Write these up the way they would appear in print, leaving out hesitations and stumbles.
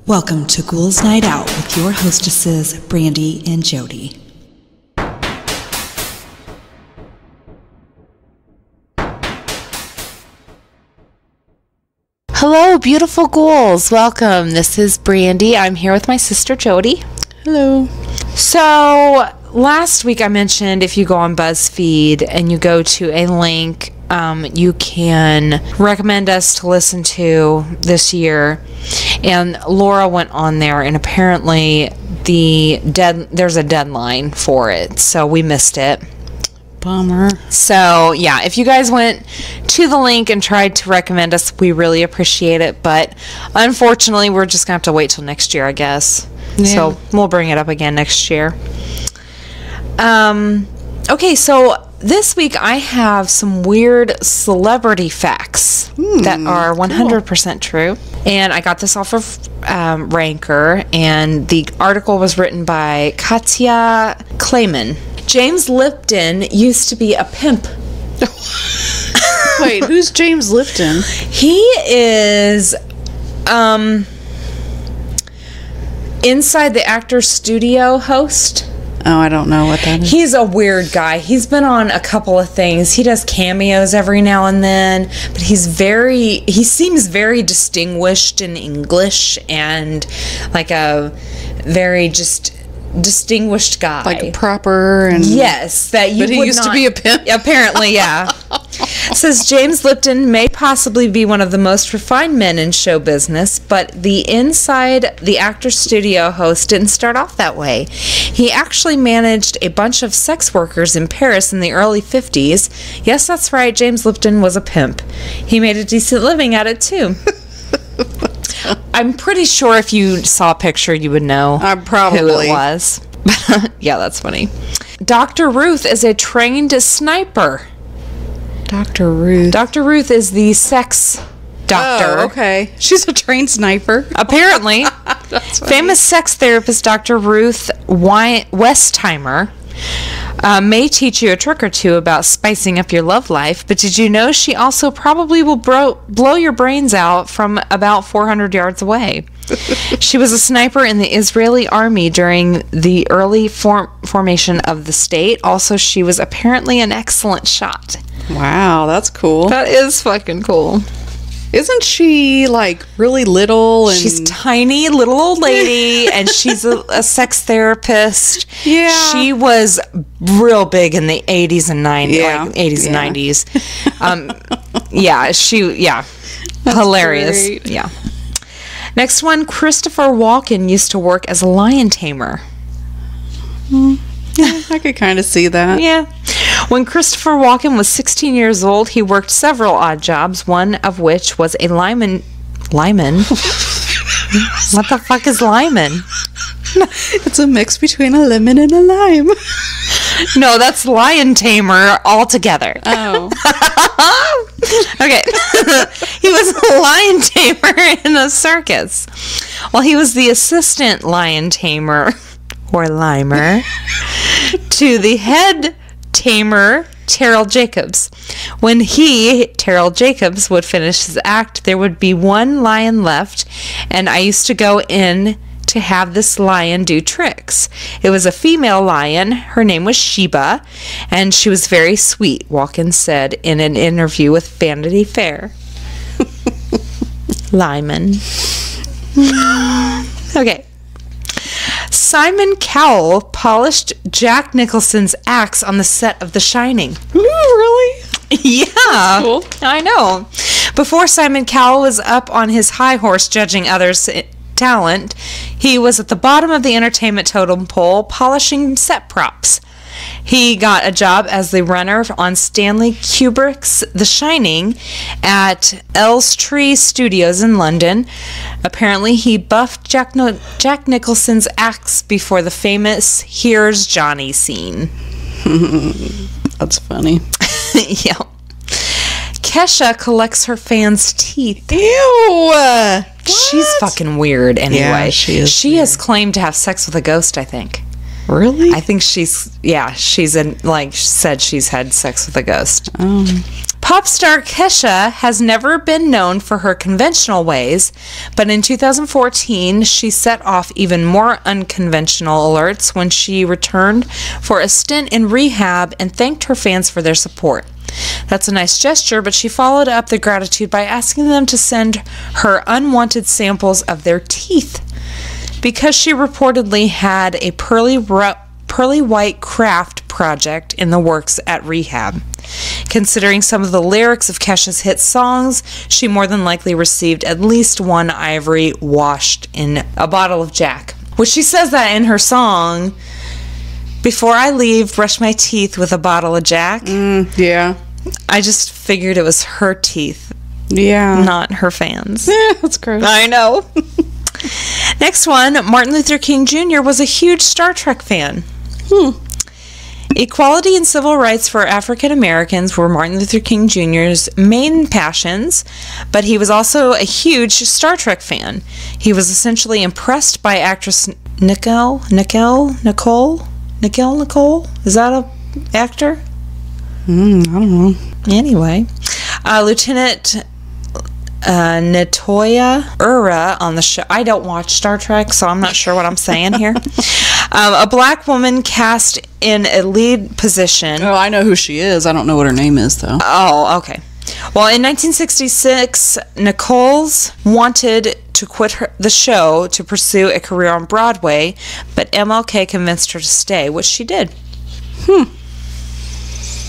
Welcome to Ghouls Night Out with your hostesses, Brandy and Jody. Hello, beautiful ghouls. Welcome. This is Brandy. I'm here with my sister, Jody. Hello. So, last week I mentioned if you go on BuzzFeed and you go to a link, you can recommend us to listen to this year. And Laura went on there, and apparently there's a deadline for it, so we missed it. Bummer. So, yeah, if you guys went to the link and tried to recommend us, we really appreciate it. But unfortunately, we're just going to have to wait till next year, I guess. Yeah. So we'll bring it up again next year. Okay, so this week I have some weird celebrity facts that are 100% true. And I got this off of Ranker, and the article was written by Katya Klayman. James Lipton used to be a pimp. Wait, who's James Lipton? He is Inside the Actors Studio host. Oh, I don't know what that is. He's a weird guy. He's been on a couple of things. He does cameos every now and then, but he seems very distinguished in English and like a very just distinguished guy. Like proper and... Yes, that you But he used to be a pimp? Apparently, yeah. Says James Lipton may possibly be one of the most refined men in show business, but the Inside the Actors Studio host didn't start off that way. He actually managed a bunch of sex workers in Paris in the early 50s. Yes, that's right, James Lipton was a pimp. He made a decent living at it, too. I'm pretty sure if you saw a picture, you would know probably who it was. Yeah, that's funny. Dr. Ruth is a trained sniper. Dr. Ruth. Dr. Ruth is the sex doctor. Oh, okay. She's a trained sniper. Apparently. That's funny. Famous sex therapist Dr. Ruth Westheimer may teach you a trick or two about spicing up your love life, but did you know she also probably will blow your brains out from about 400 yards away? She was a sniper in the Israeli army during the early formation of the state. Also, she was apparently an excellent shot. Wow, that's cool. That is fucking cool. Isn't she, like, really little? And... She's tiny, little old lady, and she's a sex therapist. Yeah. She was real big in the 80s and 90s, yeah. like 80s and 90s. Yeah, That's hilarious. Great. Yeah. Next one, Christopher Walken used to work as a lion tamer. Yeah, I could kind of see that. Yeah. When Christopher Walken was 16 years old, he worked several odd jobs, one of which was a Limon? What the fuck is Limon? It's a mix between a lemon and a lime. No, that's lion tamer altogether. Oh. Okay. He was a lion tamer in a circus. Well, he was the assistant lion tamer, or limer, to the head tamer, Terrell Jacobs. When Terrell Jacobs, would finish his act, there would be one lion left, and I used to go in to have this lion do tricks. It was a female lion. Her name was Sheba, and she was very sweet, Walken said in an interview with Vanity Fair. Limon. Okay. Simon Cowell polished Jack Nicholson's axe on the set of The Shining. Ooh, really? Yeah. That's cool. I know. Before Simon Cowell was up on his high horse judging others' talent, he was at the bottom of the entertainment totem pole polishing set props. He got a job as the runner on Stanley Kubrick's The Shining at Elstree Studios in London. Apparently, he buffed Jack Nicholson's axe before the famous "Here's Johnny" scene. That's funny. Yeah. Kesha collects her fans' teeth. Ew! She's fucking weird anyway. Yeah, she is She weird. has claimed to have sex with a ghost, I think. Really? I think she's said she's had sex with a ghost. Pop star Kesha has never been known for her conventional ways, but in 2014, she set off even more unconventional alerts when she returned for a stint in rehab and thanked her fans for their support. That's a nice gesture, but she followed up the gratitude by asking them to send her unwanted samples of their teeth because she reportedly had a pearly white craft project in the works at rehab. Considering some of the lyrics of Kesha's hit songs, she more than likely received at least one ivory washed in a bottle of Jack. Which she says that in her song, "Before I leave, brush my teeth with a bottle of Jack." Yeah. I just figured it was her teeth, Yeah. not her fans. Yeah, that's gross. I know. Next one, Martin Luther King Jr. was a huge Star Trek fan. Equality and civil rights for African Americans were Martin Luther King Jr.'s main passions, but he was also a huge Star Trek fan. He was essentially impressed by actress Nicole? Is that a actor? I don't know. Anyway, Lieutenant Natoya Ura on the show. I don't watch Star Trek, so I'm not sure what I'm saying here. A black woman cast in a lead position. Oh, I know who she is. I don't know what her name is, though. Oh, okay. Well, in 1966, Nichols wanted to quit the show to pursue a career on Broadway, but MLK convinced her to stay, which she did.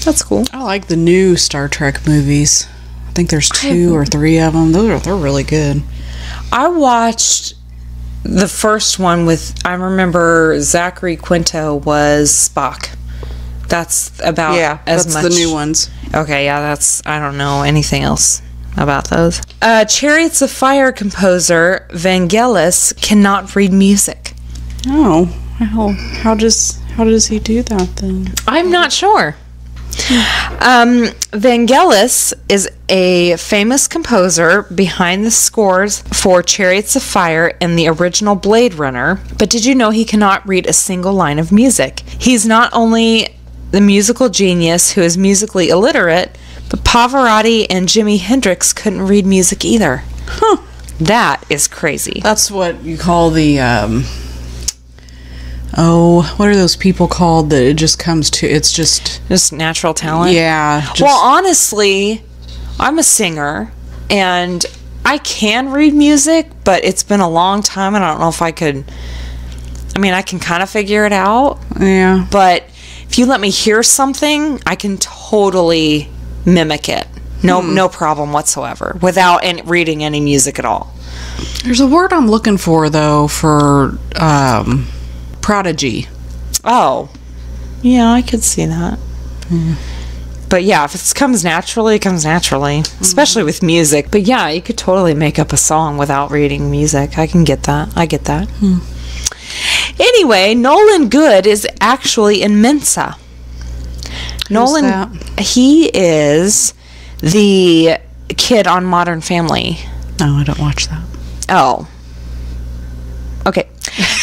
That's cool. I like the new Star Trek movies. I think there's 2 or 3 of them. They're really good. I watched the first one with, I remember Zachary Quinto was Spock. That's about as that's much. the new ones. Okay, yeah, that's, I don't know anything else about those. Chariots of Fire composer Vangelis cannot read music. Oh, how does he do that then? I'm not sure. Vangelis is a famous composer behind the scores for Chariots of Fire and the original Blade Runner, but did you know he cannot read a single line of music? He's not only the musical genius who is musically illiterate, but Pavarotti and Jimi Hendrix couldn't read music either. That is crazy. That's what you call the, what are those people called that it just comes to, it's just natural talent? Yeah. Well, honestly, I'm a singer, and I can read music, but it's been a long time, and I don't know if I could, I can kind of figure it out. Yeah. But if you let me hear something, I can totally mimic it. No problem whatsoever, without reading any music at all. There's a word I'm looking for, though, for prodigy. Oh. Yeah, I could see that. But yeah, if it comes naturally, it comes naturally. Especially with music. But yeah, you could totally make up a song without reading music. I can get that. I get that. Anyway, Nolan Good is actually in Mensa. Nolan, that? he is the kid on Modern Family. No, I don't watch that. Oh. Okay.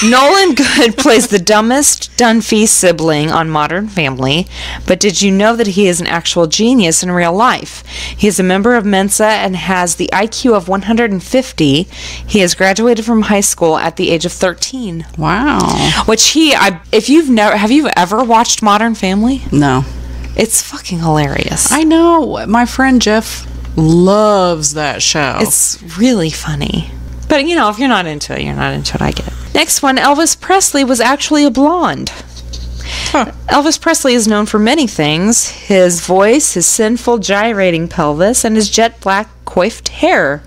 Nolan Good plays the dumbest Dunphy sibling on Modern Family, but did you know that he is an actual genius in real life? He is a member of Mensa and has the IQ of 150. He has graduated from high school at the age of 13. Wow. Which have you ever watched Modern Family? No. It's fucking hilarious. I know. My friend Jeff loves that show. It's really funny. But, if you're not into it, you're not into it. I get it. Next one, Elvis Presley was actually a blonde. Elvis Presley is known for many things. His voice, his sinful gyrating pelvis, and his jet black coiffed hair.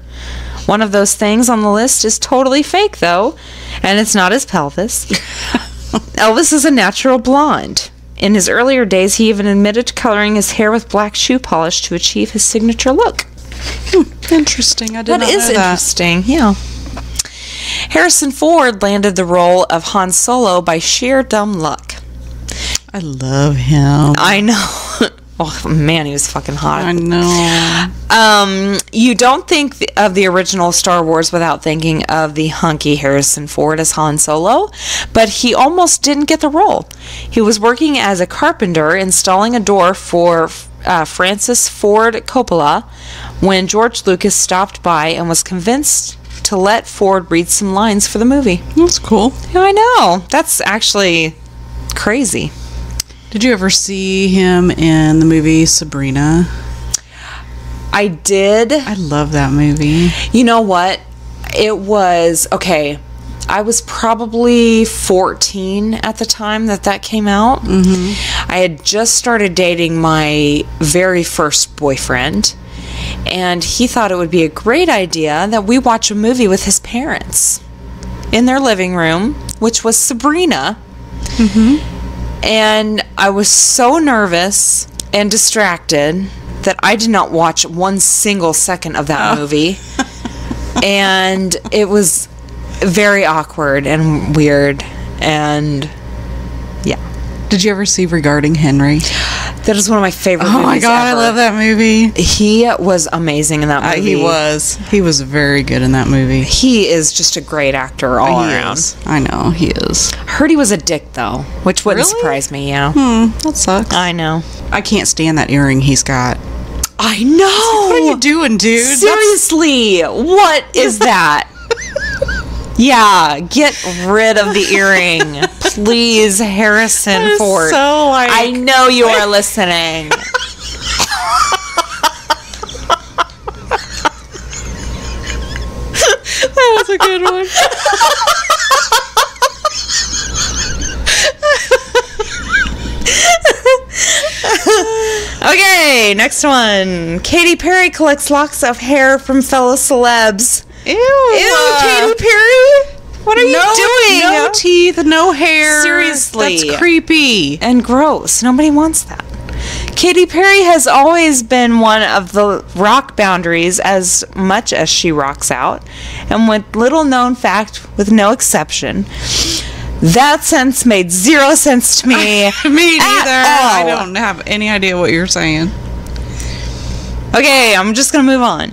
One of those things on the list is totally fake, though, and it's not his pelvis. Elvis is a natural blonde. In his earlier days, he even admitted to coloring his hair with black shoe polish to achieve his signature look. Interesting. I did not know that. That is interesting, yeah. Harrison Ford landed the role of Han Solo by sheer dumb luck. I love him. I know. Oh, man, he was fucking hot. I know. You don't think of the original Star Wars without thinking of the hunky Harrison Ford as Han Solo, but he almost didn't get the role. He was working as a carpenter installing a door for Francis Ford Coppola when George Lucas stopped by and was convinced to let Ford read some lines for the movie. That's cool. Yeah, I know. That's actually crazy. Did you ever see him in the movie Sabrina? I did. I love that movie. You know what? It was, okay, I was probably 14 at the time that came out. I had just started dating my very first boyfriend, and he thought it would be a great idea that we watch a movie with his parents in their living room, which was Sabrina. And I was so nervous and distracted that I did not watch one single second of that movie. And it was very awkward and weird, and yeah. Did you ever see Regarding Henry? That is one of my favorite movies. Oh my god, ever. I love that movie. He was amazing in that movie. He was very good in that movie. He is just a great actor all around. I know, he is. Heard he was a dick though, which wouldn't Really? surprise me. Yeah. That sucks. I know. I can't stand that earring he's got. I know. What are you doing, dude? Seriously, what is that? Yeah, get rid of the earring, please, Harrison Ford. So like, I know you are listening. that was a good one. Okay, next one. Katy Perry collects locks of hair from fellow celebs. Ew, Katy Perry? What are you doing? No teeth, no hair. Seriously. That's creepy. And gross. Nobody wants that. Katy Perry has always been one of the rock boundaries as much as she rocks out. And with little known fact, with no exception, that sense made zero sense to me. Me neither. I all. don't have any idea what you're saying. Okay, I'm just going to move on.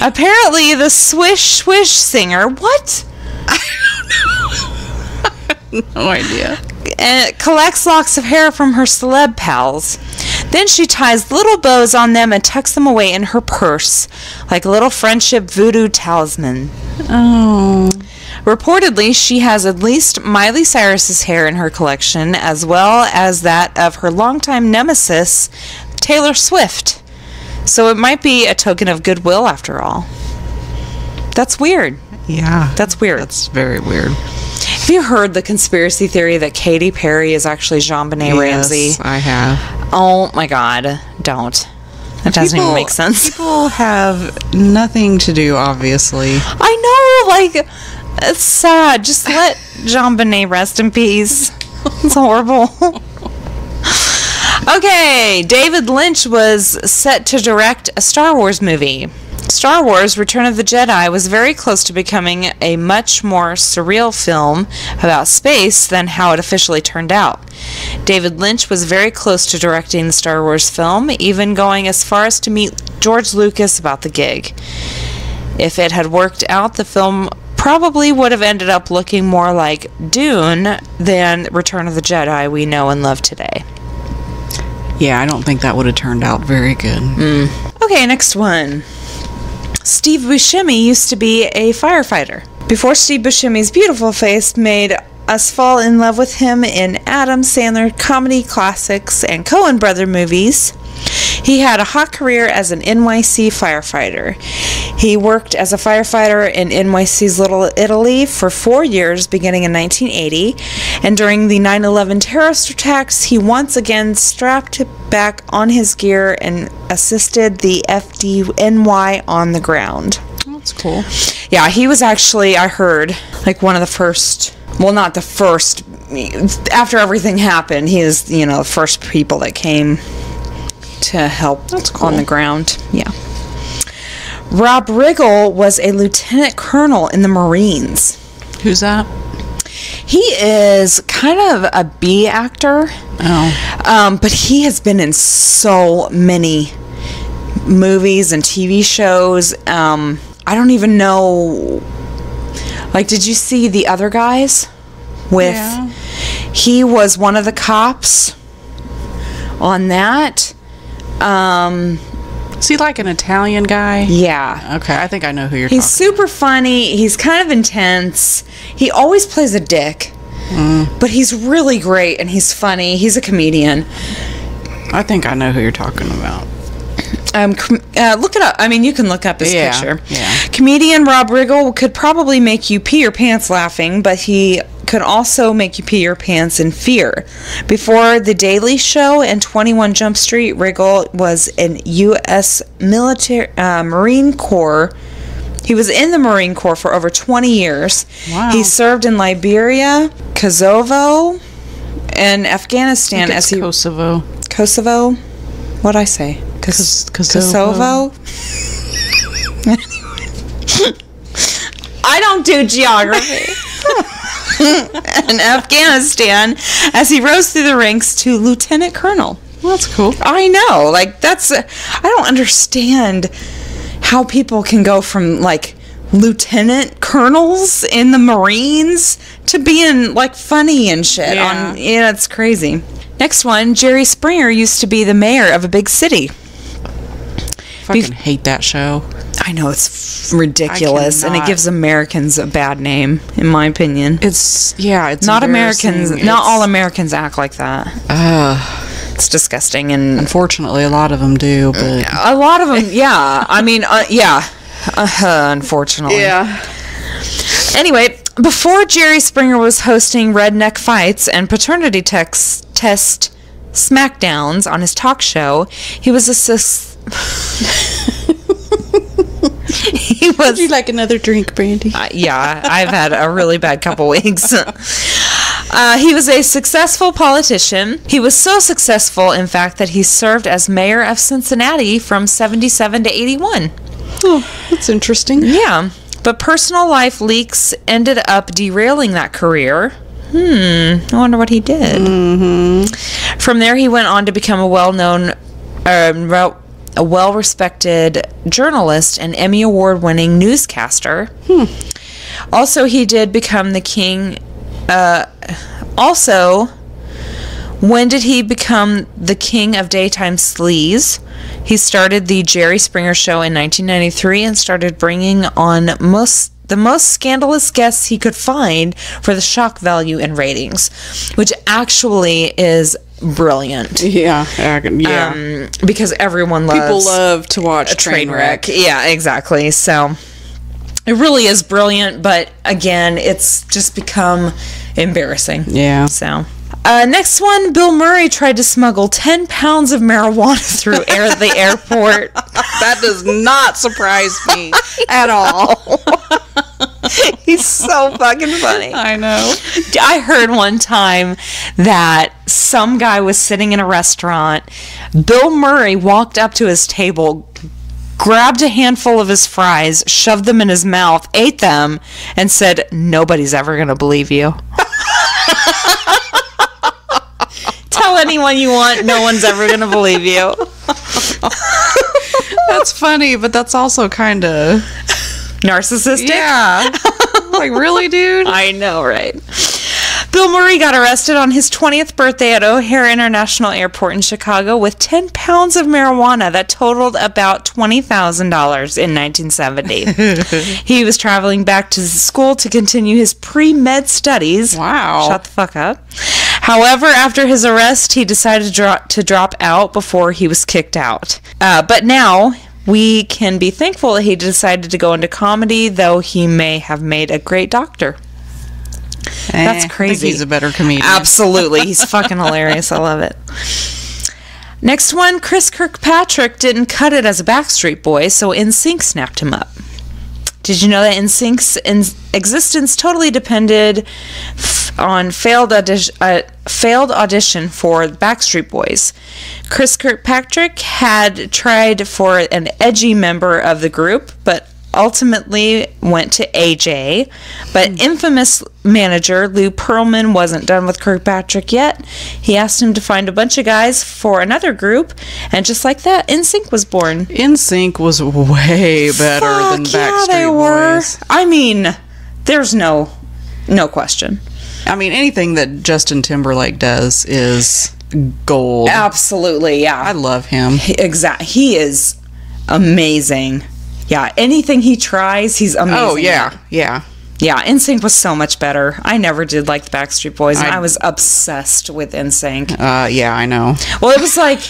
Apparently, the Swish Swish singer, what? No idea. Collects locks of hair from her celeb pals. Then she ties little bows on them and tucks them away in her purse, like a little friendship voodoo talisman. Oh. Reportedly, she has at least Miley Cyrus's hair in her collection, as well as that of her longtime nemesis, Taylor Swift. So it might be a token of goodwill after all. That's weird. Yeah. That's weird. That's very weird. Have you heard the conspiracy theory that Katy Perry is actually JonBenet Ramsey? Yes, I have. Oh my god, don't. That doesn't even make sense. People have nothing to do, obviously. I know, like, it's sad. Just let JonBenet rest in peace. It's horrible. Okay, David Lynch was set to direct a Star Wars movie. Star Wars Return of the Jedi was very close to becoming a much more surreal film about space than how it officially turned out. David Lynch was very close to directing the Star Wars film, even going as far as to meet George Lucas about the gig. If it had worked out, the film probably would have ended up looking more like Dune than Return of the Jedi we know and love today. Yeah, I don't think that would have turned out very good. Okay, next one. Steve Buscemi used to be a firefighter. Before Steve Buscemi's beautiful face made us fall in love with him in Adam Sandler comedy classics and Coen Brother movies, he had a hot career as an NYC firefighter. He worked as a firefighter in NYC's Little Italy for 4 years, beginning in 1980, and during the 9/11 terrorist attacks, he once again strapped back on his gear and assisted the FDNY on the ground. That's cool. Yeah, he was actually, I heard, like one of the first, well, not the first, after everything happened, he is, the first people that came to help on the ground. Yeah. Rob Riggle was a lieutenant colonel in the Marines. Who's that? He is kind of a B actor. Oh. But he has been in so many movies and TV shows. I don't even know. Like, did you see The Other Guys? He was one of the cops on that. Is he like an Italian guy? Yeah. Okay, I think I know who you're He's talking super funny. He's kind of intense. He always plays a dick. But he's really great and he's funny. He's a comedian. I think I know who you're talking about. Look it up. I mean, you can look up his picture. Yeah. Comedian Rob Riggle could probably make you pee your pants laughing, but he could also make you pee your pants in fear. Before The Daily Show and 21 Jump Street, Riggle was in U.S. military Marine Corps. He was in the Marine Corps for over 20 years. Wow. He served in Liberia, Kosovo, and Afghanistan as he Kosovo. Kosovo. What'd I say? Kosovo. I don't do geography. In Afghanistan, as he rose through the ranks to lieutenant colonel. Well, that's cool. I know, like I don't understand how people can go from like lieutenant colonels in the Marines to being like funny and shit. Yeah. It's crazy. Next one, Jerry Springer used to be the mayor of a big city. Fucking hate that show. I know, it's ridiculous, and it gives Americans a bad name, in my opinion. It's not Americans. Not all Americans act like that. It's disgusting, and unfortunately, a lot of them do. But a lot of them, yeah. I mean, unfortunately, yeah. Anyway, before Jerry Springer was hosting redneck fights and paternity test smackdowns on his talk show, he was Would you like another drink, Brandy? Yeah, I've had a really bad couple weeks. He was a successful politician. He was so successful, in fact, that he served as mayor of Cincinnati from 77 to 81. Oh, that's interesting. Yeah, but personal life leaks ended up derailing that career. I wonder what he did. Mm-hmm. From there, he went on to become a well-known, a well-respected journalist and Emmy Award-winning newscaster. Also, he did become the king. When did he become the king of daytime sleaze? He started the Jerry Springer Show in 1993 and started bringing on the most scandalous guests he could find for the shock value and ratings, which actually is brilliant. Yeah. Because everyone loves... People love to watch a train wreck. Yeah, exactly. So it really is brilliant, but again, it's just become embarrassing. Yeah. So... next one, Bill Murray tried to smuggle 10 pounds of marijuana through the airport. That does not surprise me at all. He's so fucking funny. I know. I heard one time that some guy was sitting in a restaurant. Bill Murray walked up to his table, grabbed a handful of his fries, shoved them in his mouth, ate them, and said, "Nobody's ever going to believe you." Tell anyone you want, no one's ever going to believe you. That's funny, but that's also kind of narcissistic. Yeah. Like, really, dude? I know, right? Bill Murray got arrested on his 20th birthday at O'Hare International Airport in Chicago with 10 pounds of marijuana that totaled about $20,000 in 1970. He was traveling back to school to continue his pre-med studies. Wow. Shut the fuck up. However, after his arrest, he decided to drop out before he was kicked out. But now... we can be thankful that he decided to go into comedy, though he may have made a great doctor. That's crazy. I think he's a better comedian. Absolutely. He's fucking hilarious. I love it. Next one, Chris Kirkpatrick didn't cut it as a Backstreet Boy, so NSYNC snapped him up. Did you know that NSYNC's existence totally depended on failed audition for Backstreet Boys? Chris Kirkpatrick had tried for an edgy member of the group, but ultimately went to AJ. But infamous manager Lou Pearlman wasn't done with Kirkpatrick yet. He asked him to find a bunch of guys for another group, and just like that, NSYNC was born. NSYNC was way better than Backstreet Boys. I mean, there's no question. I mean, anything that Justin Timberlake does is gold. Absolutely, yeah. I love him. He is amazing. Yeah, anything he tries, he's amazing. Oh, yeah. Yeah. Yeah, NSYNC was so much better. I never did like the Backstreet Boys, and I was obsessed with NSYNC. Yeah, I know. Well, it was like,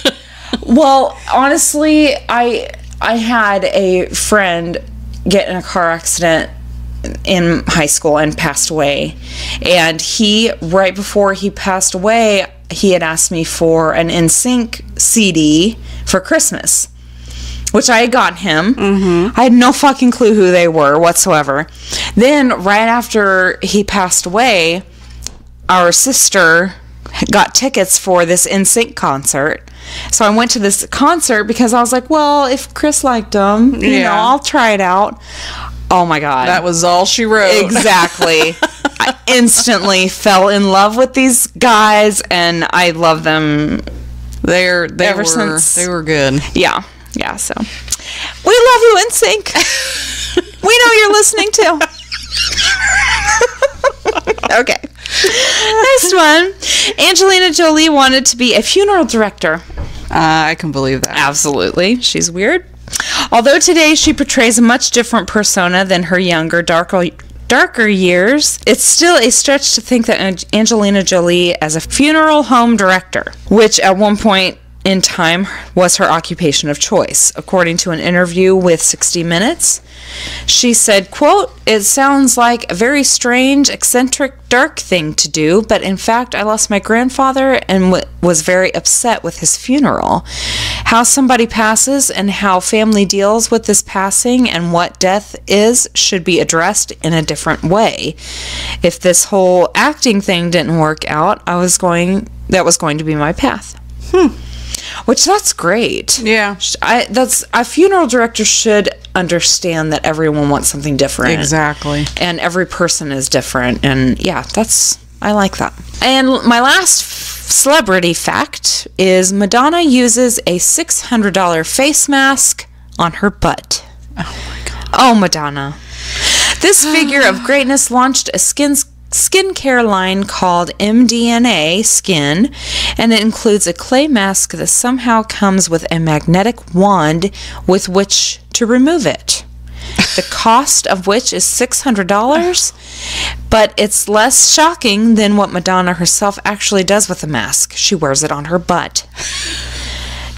well, honestly, I had a friend get in a car accident in high school and passed away. And right before he passed away, he had asked me for an NSYNC CD for Christmas, which I had gotten him. I had no fucking clue who they were whatsoever. Then, right after he passed away, our sister got tickets for this NSYNC concert. So I went to this concert because I was like, well, if Chris liked them, you know, I'll try it out. Oh my God. That was all she wrote. Exactly. I instantly fell in love with these guys, and I love them ever since. They were good. Yeah. Yeah, so. We love you, NSYNC. We know you're listening too. Okay. Next one. Angelina Jolie wanted to be a funeral director. I can believe that. Absolutely. She's weird. Although today she portrays a much different persona than her younger, darker years, it's still a stretch to think that Angelina Jolie as a funeral home director, which at one point in time was her occupation of choice. According to an interview with 60 Minutes, she said, quote, "It sounds like a very strange, eccentric, dark thing to do, but in fact I lost my grandfather and was very upset with his funeral. How somebody passes and how family deals with this passing and what death is should be addressed in a different way. If this whole acting thing didn't work out, that was going to be my path." Which, that's great. Yeah. A funeral director should understand that everyone wants something different. Exactly. And every person is different. And yeah, I like that. And my last celebrity fact is Madonna uses a $600 face mask on her butt. Oh my God. Oh, Madonna. This figure of greatness launched a skincare line called MDNA Skin, and it includes a clay mask that somehow comes with a magnetic wand with which to remove it. The cost of which is $600, but it's less shocking than what Madonna herself actually does with the mask. She wears it on her butt.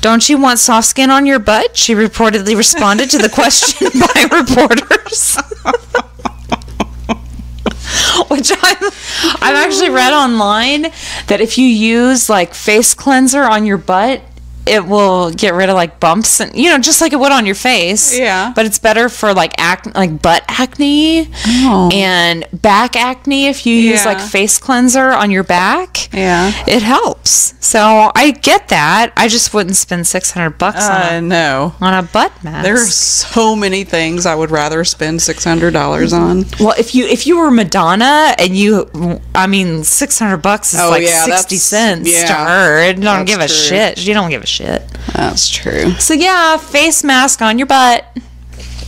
"Don't you want soft skin on your butt?" she reportedly responded to the question by reporters. Which I've actually read online that if you use like face cleanser on your butt, it will get rid of like bumps and just like it would on your face. Yeah. But it's better for like butt acne and back acne if you use like face cleanser on your back. Yeah. It helps. So I get that. I just wouldn't spend $600 on a butt mask. There are so many things I would rather spend $600 on. Well, if you were Madonna and $600 is like 60 cents to her. You don't give a shit. You don't give a shit. That's true. So yeah, face mask on your butt.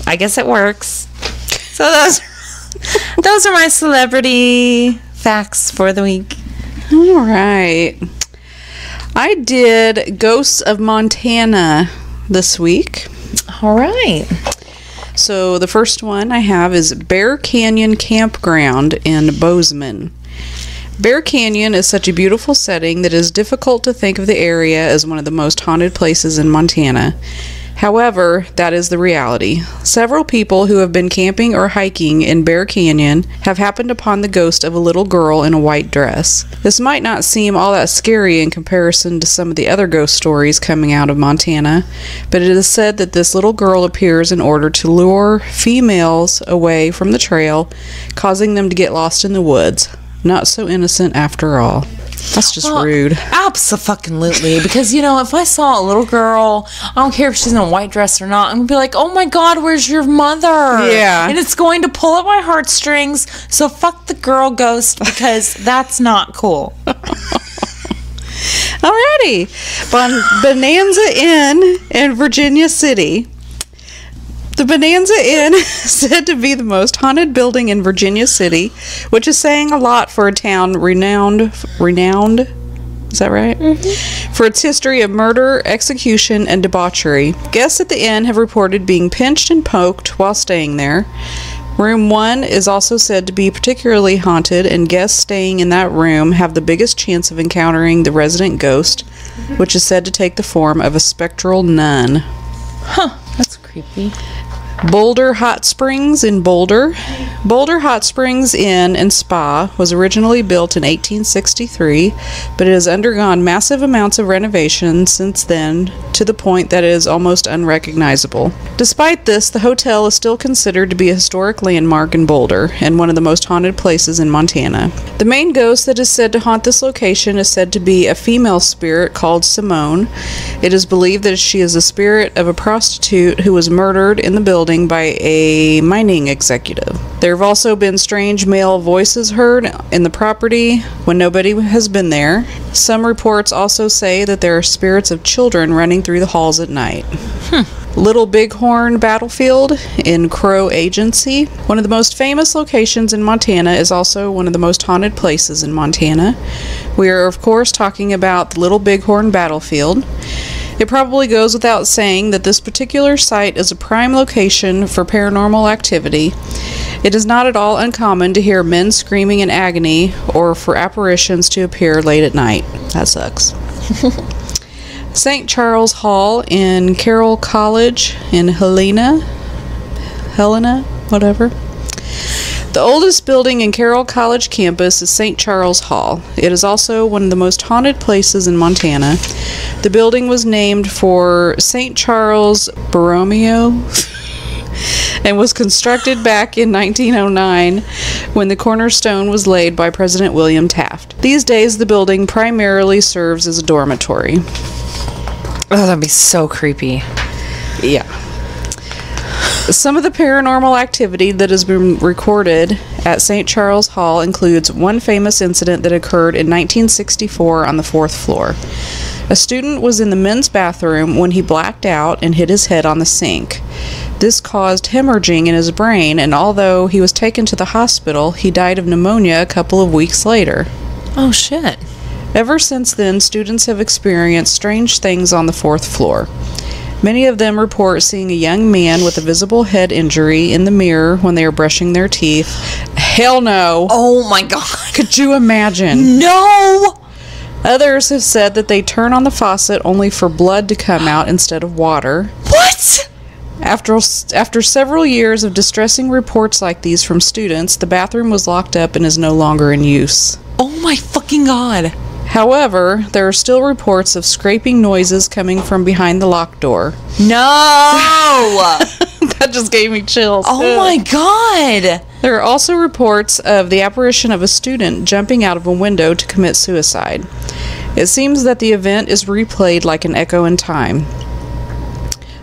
I guess it works. So those are my celebrity facts for the week. All right. I did Ghosts of Montana this week. All right. So the first one I have is Bear Canyon Campground in Bozeman. Bear Canyon is such a beautiful setting that it is difficult to think of the area as one of the most haunted places in Montana. However, that is the reality. Several people who have been camping or hiking in Bear Canyon have happened upon the ghost of a little girl in a white dress. This might not seem all that scary in comparison to some of the other ghost stories coming out of Montana, but it is said that this little girl appears in order to lure females away from the trail, causing them to get lost in the woods. Not so innocent after all. That's just rude. Absolutely. Because, if I saw a little girl, I don't care if she's in a white dress or not, I'm going to be like, oh my God, where's your mother? Yeah. And it's going to pull at my heartstrings. So fuck the girl ghost because that's not cool. Alrighty. Bonanza Inn in Virginia City. The Bonanza Inn is said to be the most haunted building in Virginia City, which is saying a lot for a town renowned Is that right? For its history of murder, execution, and debauchery. Guests at the inn have reported being pinched and poked while staying there. Room 1 is also said to be particularly haunted, and guests staying in that room have the biggest chance of encountering the resident ghost, which is said to take the form of a spectral nun. Huh, that's creepy. Boulder Hot Springs in Boulder. Boulder Hot Springs Inn and Spa was originally built in 1863, but it has undergone massive amounts of renovation since then to the point that it is almost unrecognizable. Despite this, the hotel is still considered to be a historic landmark in Boulder and one of the most haunted places in Montana. The main ghost that is said to haunt this location is said to be a female spirit called Simone. It is believed that she is the spirit of a prostitute who was murdered in the building by a mining executive. There have also been strange male voices heard in the property when nobody has been there. Some reports also say that there are spirits of children running through the halls at night. Little Bighorn Battlefield in Crow Agency. One of the most famous locations in Montana is also one of the most haunted places in Montana. We are, of course, talking about the Little Bighorn Battlefield. It probably goes without saying that this particular site is a prime location for paranormal activity. It is not at all uncommon to hear men screaming in agony or for apparitions to appear late at night. That sucks. St. Charles Hall in Carroll College in Helena, whatever. The oldest building in Carroll College campus is St. Charles Hall. It is also one of the most haunted places in Montana. The building was named for St. Charles Borromeo and was constructed back in 1909 when the cornerstone was laid by President William Taft. These days, the building primarily serves as a dormitory. Oh, that'd be so creepy. Yeah. Some of the paranormal activity that has been recorded at St. Charles Hall includes one famous incident that occurred in 1964 on the 4th floor. A student was in the men's bathroom when he blacked out and hit his head on the sink. This caused hemorrhaging in his brain, and although he was taken to the hospital, he died of pneumonia a couple of weeks later. Oh, shit. Ever since then, students have experienced strange things on the 4th floor. Many of them report seeing a young man with a visible head injury in the mirror when they are brushing their teeth. Hell no! Oh my god. Could you imagine? No! Others have said that they turn on the faucet only for blood to come out instead of water. What? After several years of distressing reports like these from students, the bathroom was locked up and is no longer in use. Oh my fucking god. However, there are still reports of scraping noises coming from behind the locked door. No! That just gave me chills. Oh my god! There are also reports of the apparition of a student jumping out of a window to commit suicide. It seems that the event is replayed like an echo in time.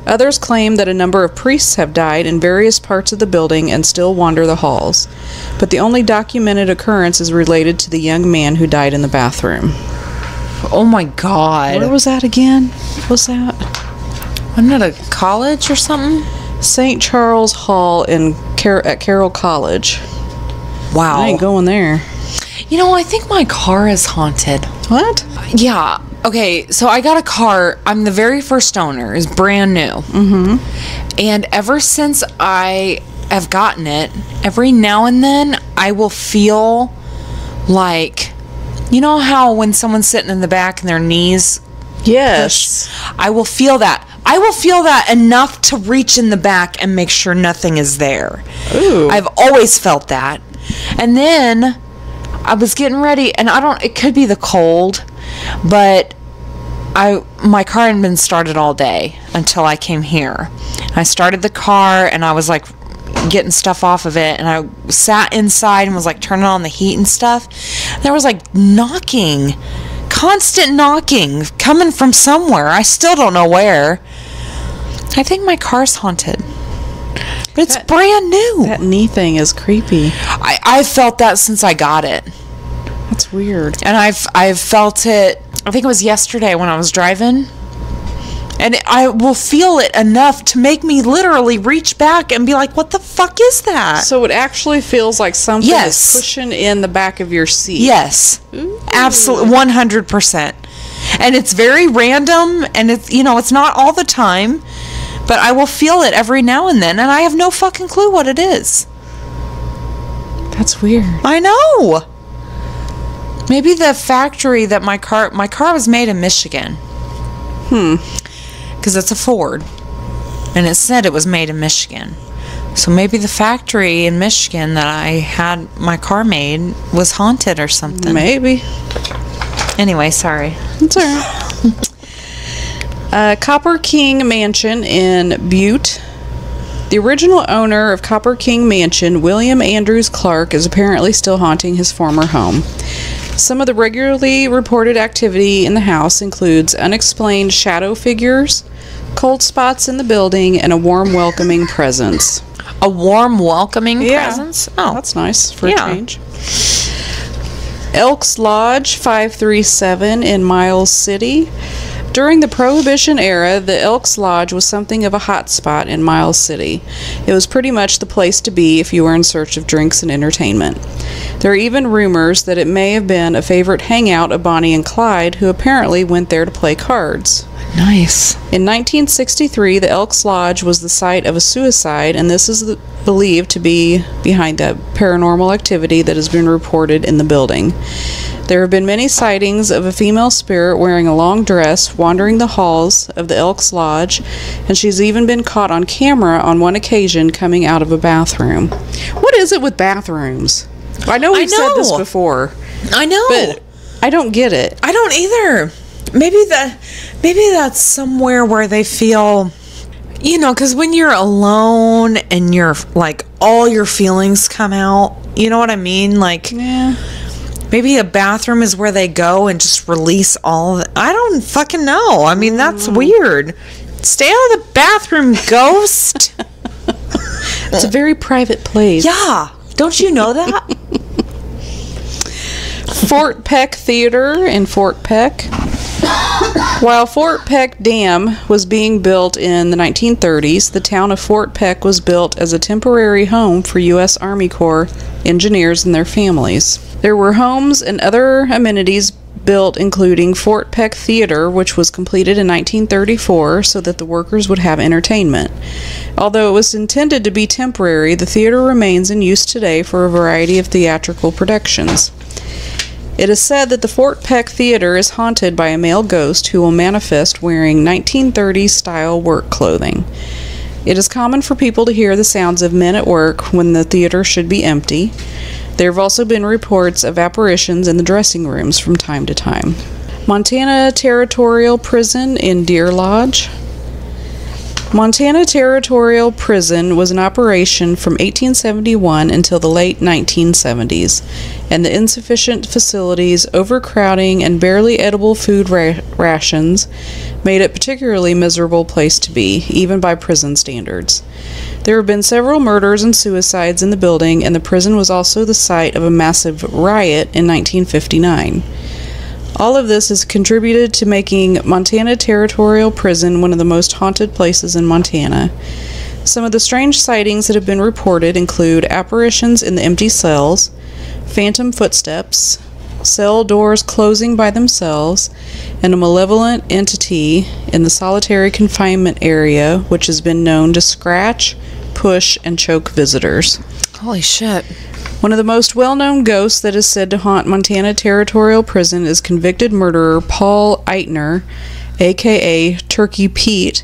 Others claim that a number of priests have died in various parts of the building and still wander the halls, but the only documented occurrence is related to the young man who died in the bathroom. Oh my god. Where was that again? What was that? Wasn't it a college or something? St. Charles Hall at Carroll College. Wow. I ain't going there. You know, I think my car is haunted. What? Yeah. Okay, so I got a car. I'm the very first owner. It's brand new. Mm-hmm. And ever since I have gotten it, every now and then I will feel like, you know how when someone's sitting in the back and their knees Yes. push? I will feel that. I will feel that enough to reach in the back and make sure nothing is there. Ooh. I've always felt that. And then I was getting ready, and it could be the cold, but my car hadn't been started all day until I came here. I started the car, and I was like getting stuff off of it, and I sat inside and was like turning on the heat and stuff. There was like knocking, constant knocking coming from somewhere. I still don't know where. I think my car's haunted. But it's brand new. That knee thing is creepy. I've felt that since I got it. That's weird. And I've felt it, I think it was yesterday when I was driving, And I will feel it enough to make me literally reach back and be like, what the fuck is that? So it actually feels like something is pushing in the back of your seat. Yes. Absolutely. 100%. And it's very random, and it's, you know, it's not all the time, but I will feel it every now and then, and I have no fucking clue what it is. That's weird. I know. Maybe the factory that my car was made in Michigan. Because it's a Ford, and it said it was made in Michigan. So maybe the factory in Michigan that I had my car made was haunted or something. Maybe. Anyway, sorry. It's all right. Copper King Mansion in Butte. The original owner of Copper King Mansion, William Andrews Clark, is apparently still haunting his former home. Some of the regularly reported activity in the house includes unexplained shadow figures, cold spots in the building, and a warm, welcoming presence. A warm, welcoming presence? Oh, that's nice for a change. Elks Lodge 537 in Miles City. During the Prohibition era, the Elks Lodge was something of a hot spot in Miles City. It was pretty much the place to be if you were in search of drinks and entertainment. There are even rumors that it may have been a favorite hangout of Bonnie and Clyde, who apparently went there to play cards. Nice. In 1963, the Elks Lodge was the site of a suicide, and this is believed to be behind the paranormal activity that has been reported in the building. There have been many sightings of a female spirit wearing a long dress wandering the halls of the Elks Lodge, and she's even been caught on camera on one occasion coming out of a bathroom. What is it with bathrooms? I know we've said this before. I know. But I don't get it. I don't either. Maybe that's somewhere where they feel, you know, because when you're alone and you're like all your feelings come out, you know what I mean? Like, maybe a bathroom is where they go and just release all of it. I don't fucking know. I mean, that's weird. Stay out of the bathroom, ghost. It's a very private place. Yeah. Don't you know that? Fort Peck Theater in Fort Peck. While Fort Peck Dam was being built in the 1930s, the town of Fort Peck was built as a temporary home for U.S. Army Corps engineers and their families. There were homes and other amenities built, including Fort Peck Theater, which was completed in 1934 so that the workers would have entertainment. Although it was intended to be temporary, the theater remains in use today for a variety of theatrical productions. It is said that the Fort Peck Theater is haunted by a male ghost who will manifest wearing 1930s-style work clothing. It is common for people to hear the sounds of men at work when the theater should be empty. There have also been reports of apparitions in the dressing rooms from time to time. Montana Territorial Prison in Deer Lodge. Montana Territorial Prison was in operation from 1871 until the late 1970s, and the insufficient facilities, overcrowding, and barely edible food rations made it a particularly miserable place to be, even by prison standards. There have been several murders and suicides in the building, and the prison was also the site of a massive riot in 1959. All of this has contributed to making Montana Territorial Prison one of the most haunted places in Montana. Some of the strange sightings that have been reported include apparitions in the empty cells, phantom footsteps, cell doors closing by themselves, and a malevolent entity in the solitary confinement area which has been known to scratch, push, and choke visitors. Holy shit. One of the most well-known ghosts that is said to haunt Montana Territorial Prison is convicted murderer Paul Eitner, a.k.a. Turkey Pete,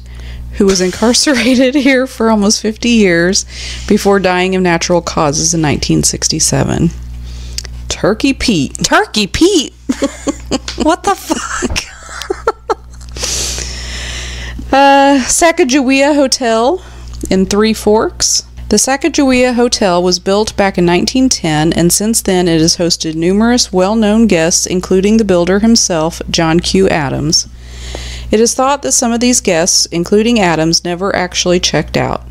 who was incarcerated here for almost 50 years before dying of natural causes in 1967. Turkey Pete. Turkey Pete? What the fuck? Sacagawea Hotel in Three Forks. The Sacagawea Hotel was built back in 1910, and since then it has hosted numerous well-known guests, including the builder himself, John Q. Adams. It is thought that some of these guests, including Adams, never actually checked out.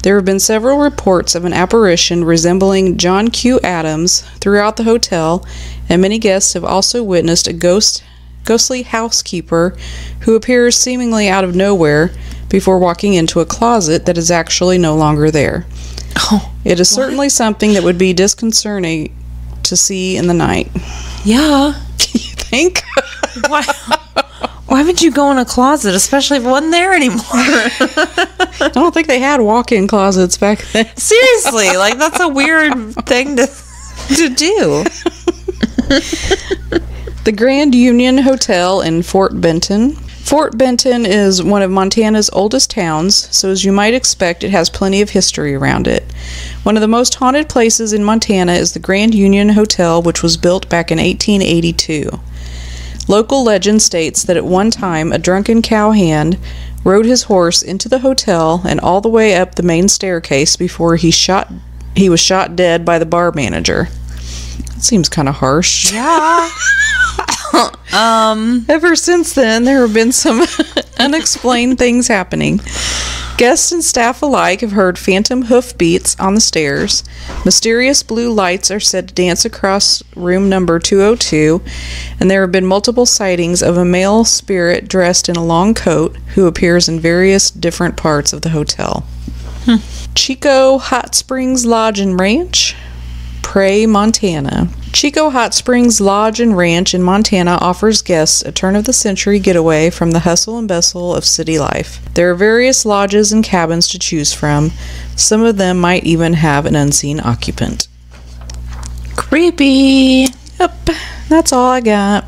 There have been several reports of an apparition resembling John Q. Adams throughout the hotel, and many guests have also witnessed a ghost ghostly housekeeper who appears seemingly out of nowhere before walking into a closet that is actually no longer there. Oh, it is certainly something that would be disconcerting to see in the night. Yeah. You think? Why would you go in a closet, especially if it wasn't there anymore? I don't think they had walk-in closets back then. Seriously, like that's a weird thing to do. The Grand Union Hotel in Fort Benton. Fort Benton is one of Montana's oldest towns, so as you might expect, it has plenty of history around it. One of the most haunted places in Montana is the Grand Union Hotel, which was built back in 1882. Local legend states that at one time a drunken cowhand rode his horse into the hotel and all the way up the main staircase before he was shot dead by the bar manager. That seems kind of harsh. Yeah. Ever since then, there have been some unexplained things happening. Guests and staff alike have heard phantom hoofbeats on the stairs. Mysterious blue lights are said to dance across room number 202, and there have been multiple sightings of a male spirit dressed in a long coat who appears in various different parts of the hotel. Chico Hot Springs Lodge and Ranch, Prairie, Montana. Chico Hot Springs Lodge and Ranch in Montana offers guests a turn-of-the-century getaway from the hustle and bustle of city life. There are various lodges and cabins to choose from. Some of them might even have an unseen occupant. Creepy. Yep, that's all I got.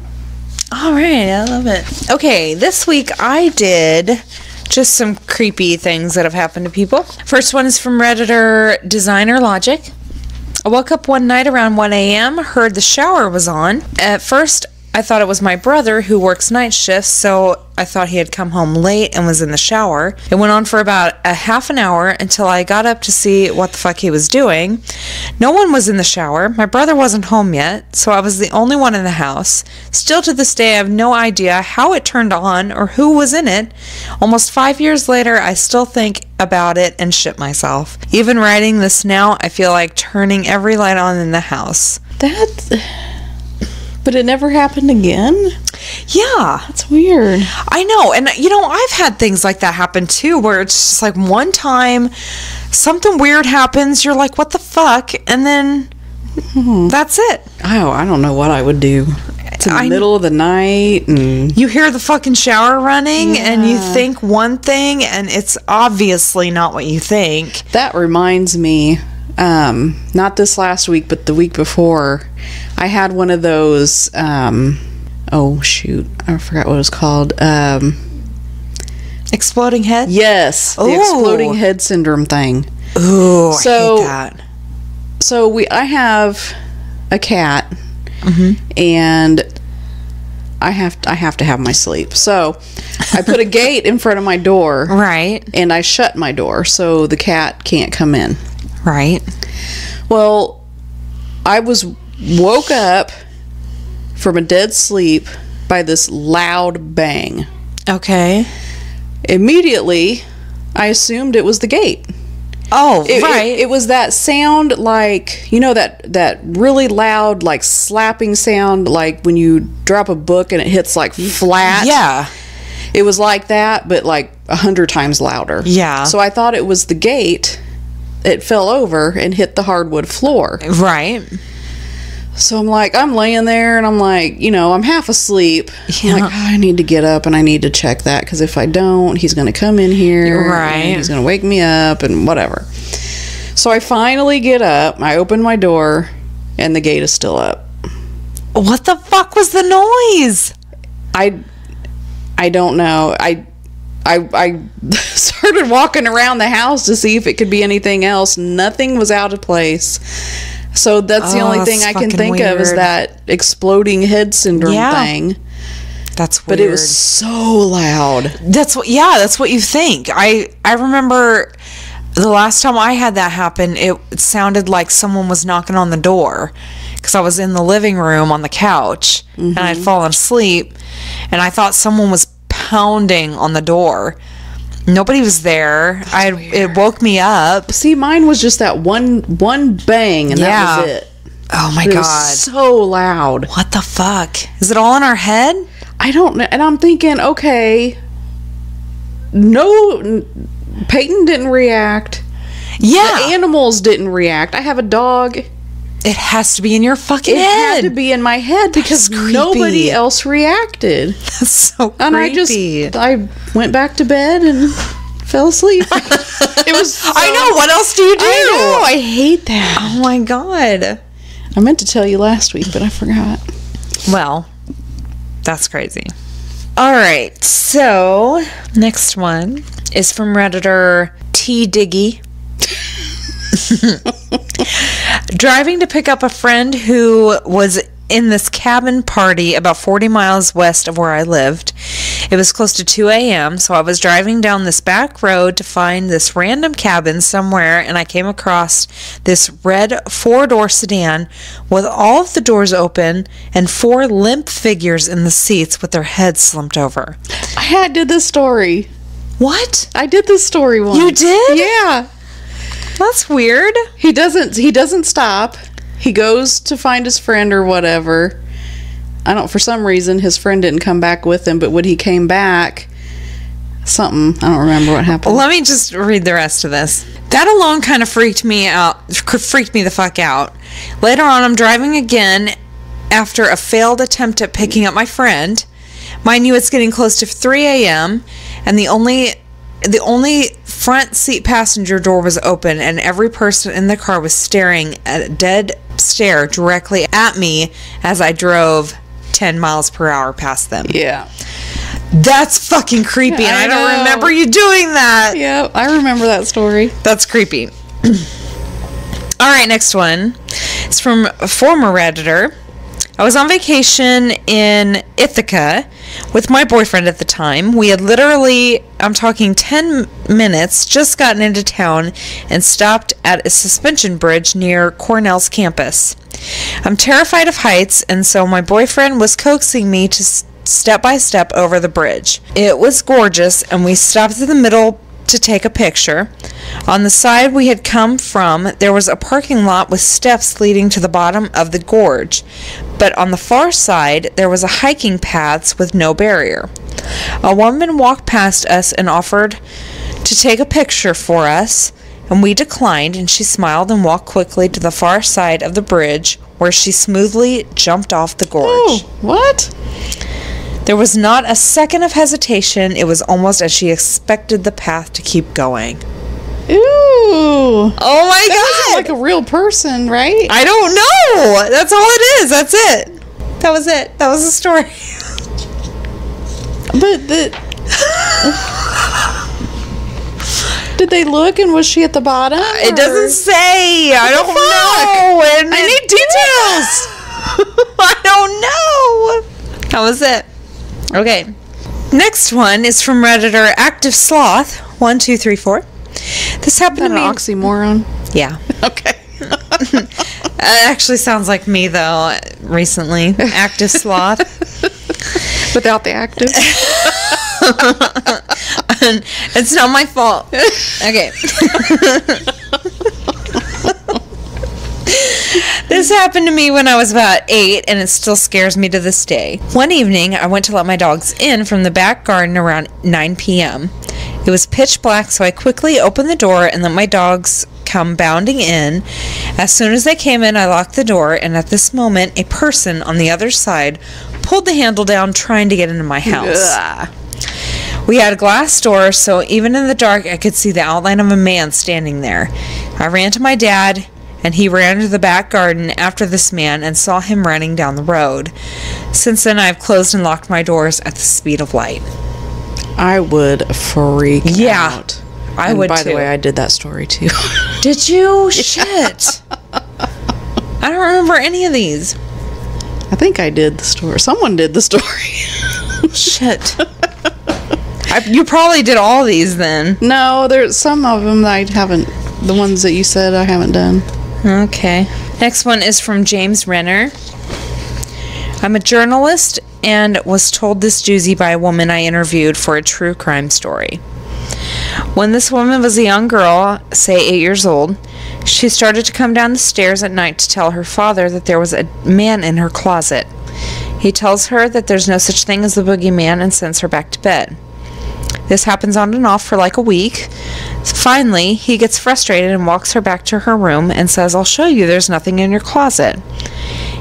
All right, I love it. Okay, this week I did just some creepy things that have happened to people. First one is from Redditor Designer Logic. I woke up one night around 1 a.m., heard the shower was on. At first, I thought it was my brother who works night shifts, so I thought he had come home late and was in the shower. It went on for about a half an hour until I got up to see what the fuck he was doing. No one was in the shower. My brother wasn't home yet, so I was the only one in the house. Still to this day, I have no idea how it turned on or who was in it. Almost 5 years later, I still think about it and shit myself. Even writing this now, I feel like turning every light on in the house. But it never happened again? Yeah. That's weird. I know. And, I've had things like that happen, too, where it's just like one time something weird happens, you're like, what the fuck? And then that's it. Oh, I don't know what I would do. It's in the middle of the night, and you hear the fucking shower running, and you think one thing, and it's obviously not what you think. That reminds me, not this last week, but the week before, I had one of those, oh shoot, I forgot what it was called. Exploding head? Yes, the exploding head syndrome thing. Ooh, I hate that. So I have a cat, and I have to have my sleep. So I put a gate in front of my door, right, and I shut my door so the cat can't come in. Right. Well, I woke up from a dead sleep by this loud bang. Okay. Immediately, I assumed it was the gate. Oh, right. It was that sound, like, that really loud, like, slapping sound, like when you drop a book and it hits, like, flat. Yeah. It was like that, but, like, 100 times louder. Yeah. So I thought it was the gate. It fell over and hit the hardwood floor. Right. So I'm laying there, and I'm like, I'm half asleep. Yeah. I'm like, I need to get up and I need to check that, because if I don't, he's going to come in here. Right. And he's going to wake me up and whatever. So I finally get up, I open my door, and the gate is still up. What the fuck was the noise? I don't know. I started walking around the house to see if it could be anything else. Nothing was out of place. So that's the only thing I can think of is that exploding head syndrome thing. That's weird. But it was so loud. That's what you think. I remember the last time I had that happen, it sounded like someone was knocking on the door, because I was in the living room on the couch, and I'd fallen asleep, and I thought someone was pounding on the door. Nobody was there. It woke me up. See, mine was just that one bang, and that was it. Oh my God. It God. was so loud. What the fuck? Is it all in our head? I don't know. And I'm thinking, okay, no, Peyton didn't react. Yeah. The animals didn't react. I have a dog. It has to be in your fucking It head. had to be in my head because creepy. nobody else reacted. That's so creepy. And I went back to bed and fell asleep. It was so, I know. What else do you do? I know. I hate that. Oh my God. I meant to tell you last week, but I forgot. Well, that's crazy. All right. So, next one is from Redditor T. Diggy. Driving to pick up a friend who was in this cabin party about 40 miles west of where I lived. It was close to 2 a.m., so I was driving down this back road to find this random cabin somewhere, and I came across this red 4-door sedan with all of the doors open and 4 limp figures in the seats with their heads slumped over. I did this story. What? I did this story once. You did? Yeah. That's weird. He doesn't stop. He goes to find his friend or whatever. For some reason his friend didn't come back with him, but when he came back, I don't remember what happened. Let me just read the rest of this. That alone kind of freaked me the fuck out. Later on, I'm driving again after a failed attempt at picking up my friend. Mind you, it's getting close to 3 a.m. and the only front seat passenger door was open, and every person in the car was staring at a dead stare directly at me as I drove 10 miles per hour past them. Yeah. That's fucking creepy, and I don't remember you doing that. Yeah, I remember that story. That's creepy. All right, next one. It's from a former Redditor. I was on vacation in Ithaca with my boyfriend at the time. We had literally, I'm talking 10 minutes, just gotten into town and stopped at a suspension bridge near Cornell's campus. I'm terrified of heights, and so my boyfriend was coaxing me to step by step over the bridge. It was gorgeous, and we stopped in the middle to take a picture. On the side we had come from, there was a parking lot with steps leading to the bottom of the gorge, but on the far side there was a hiking paths with no barrier. A woman walked past us and offered to take a picture for us, and we declined, and she smiled and walked quickly to the far side of the bridge, where she smoothly jumped off the gorge. Oh, what? There was not a second of hesitation. It was almost as she expected the path to keep going. Ooh. Oh my God. Like a real person, right? I don't know. That's all it is. That's it. That was it. That was the story. But did they look, and was she at the bottom? It doesn't say. I don't know. And I need details. I don't know. That was it. Okay. Next one is from Redditor Active Sloth 1234. This happened to Is that me. an oxymoron? Yeah. Okay. It actually sounds like me though. Recently, Active Sloth. Without the active. And it's not my fault. Okay. This happened to me when I was about 8, and it still scares me to this day. One evening, I went to let my dogs in from the back garden around 9 p.m. It was pitch black, so I quickly opened the door and let my dogs come bounding in. As soon as they came in, I locked the door, and at this moment, a person on the other side pulled the handle down, trying to get into my house. Ugh. We had a glass door, so even in the dark, I could see the outline of a man standing there. I ran to my dad, and he ran to the back garden after this man and saw him running down the road. Since then, I've closed and locked my doors at the speed of light. I would freak out. I would, by too. the way, I did that story too. Did you? Shit. I don't remember any of these. I think I did the story. Someone did the story. Shit. You probably did all these then. No, there's some of them that I haven't. The ones that you said I haven't done. Okay. Next one is from James Renner. I'm a journalist and was told this doozy by a woman I interviewed for a true crime story. When this woman was a young girl, say 8 years old, she started to come down the stairs at night to tell her father that there was a man in her closet. He tells her that there's no such thing as the boogeyman and sends her back to bed. This happens on and off for like a week. Finally, he gets frustrated and walks her back to her room and says, "I'll show you, there's nothing in your closet."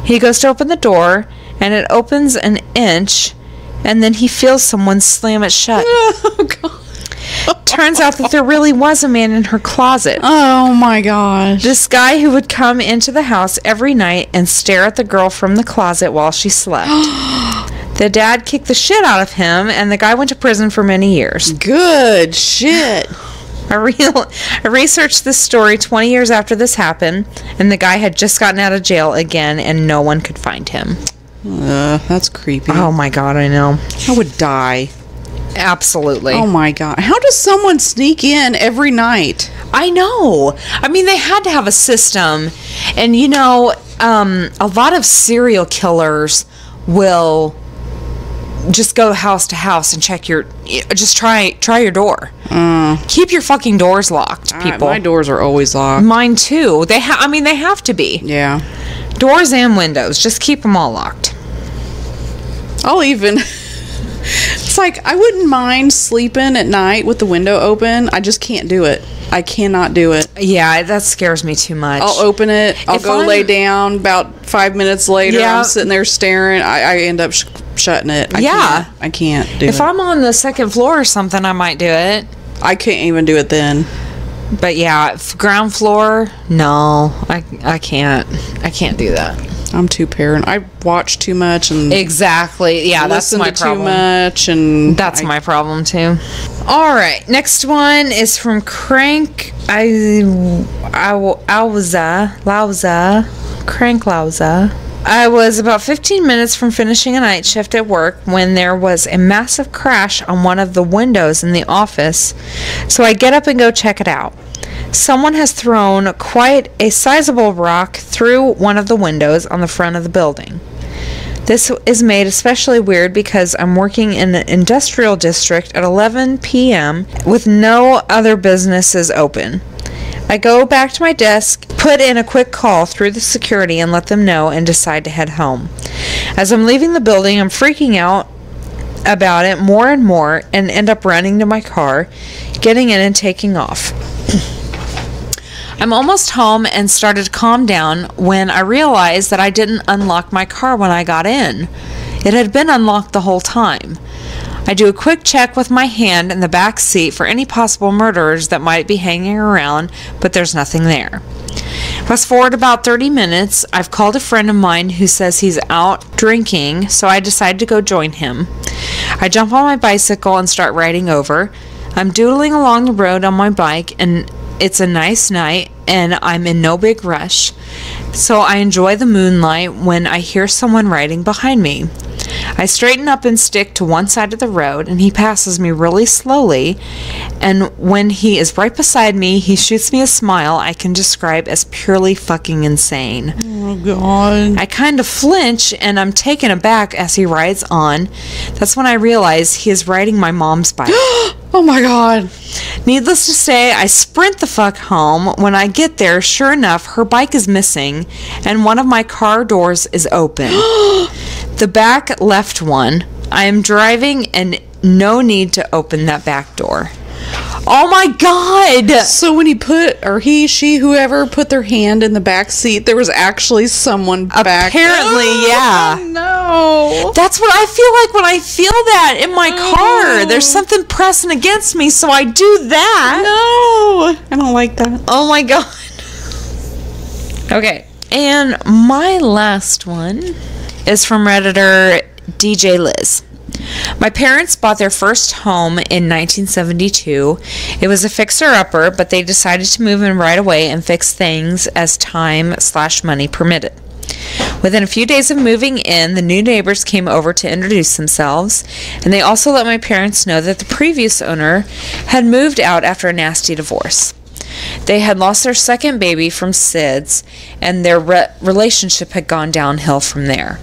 He goes to open the door, and it opens an inch, and then he feels someone slam it shut. Oh, God. Turns out that there really was a man in her closet. Oh, my gosh. This guy who would come into the house every night and stare at the girl from the closet while she slept. The dad kicked the shit out of him, and the guy went to prison for many years. Good shit. I researched this story 20 years after this happened, and the guy had just gotten out of jail again, and no one could find him. That's creepy. Oh my God, I know. I would die. Absolutely. Oh my God. How does someone sneak in every night? I know. I mean, they had to have a system. And, you know, a lot of serial killers will just go house to house and check just try your door. Keep your fucking doors locked, people. My doors are always locked. Mine too. They have to be. Yeah. Doors and windows. Just keep them all locked. I'll even... It's like, I wouldn't mind sleeping at night with the window open. I just can't do it. I cannot do it. Yeah, that scares me too much. I'll open it. I'll go lay down. About 5 minutes later, Yeah. I'm sitting there staring. I end up shutting it. I can't do it. If I'm on the second floor or something, I might do it. I can't even do it then. But yeah, ground floor, no, I can't. I can't do that. I'm too paranoid. I watch too much and Exactly. Yeah, that's listen my to problem. too much, and That's my problem too. All right, next one is from Crank Lauza. I was about 15 minutes from finishing a night shift at work when there was a massive crash on one of the windows in the office, so I get up and go check it out. Someone has thrown quite a sizable rock through one of the windows on the front of the building. This is made especially weird because I'm working in an industrial district at 11 p.m. with no other businesses open. I go back to my desk, put in a quick call through the security and let them know, and decide to head home. As I'm leaving the building, I'm freaking out about it more and more and end up running to my car, getting in and taking off. I'm almost home and started to calm down when I realized that I didn't unlock my car when I got in. It had been unlocked the whole time. I do a quick check with my hand in the back seat for any possible murderers that might be hanging around, but there's nothing there. Fast forward about 30 minutes, I've called a friend of mine who says he's out drinking, so I decide to go join him. I jump on my bicycle and start riding over. I'm doodling along the road on my bike, and it's a nice night, and I'm in no big rush, so I enjoy the moonlight when I hear someone riding behind me. I straighten up and stick to one side of the road, and he passes me really slowly, and when he is right beside me, he shoots me a smile I can describe as purely fucking insane. Oh, God. I kind of flinch, and I'm taken aback as he rides on. That's when I realize he is riding my mom's bike. Oh, my God. Needless to say, I sprint the fuck home. When I get there, sure enough, her bike is missing, and one of my car doors is open. The back left one. I am driving, and no need to open that back door. Oh my God! So when she, whoever put their hand in the back seat, there was actually someone back. Apparently, yeah. No. That's what I feel like when I feel that in my car. There's something pressing against me, so I do that. No. I don't like that. Oh my God. Okay. And my last one is from Redditor DJ Liz. My parents bought their first home in 1972. It was a fixer-upper, but they decided to move in right away and fix things as time/money permitted. Within a few days of moving in, the new neighbors came over to introduce themselves, and they also let my parents know that the previous owner had moved out after a nasty divorce. They had lost their second baby from SIDS, and their relationship had gone downhill from there.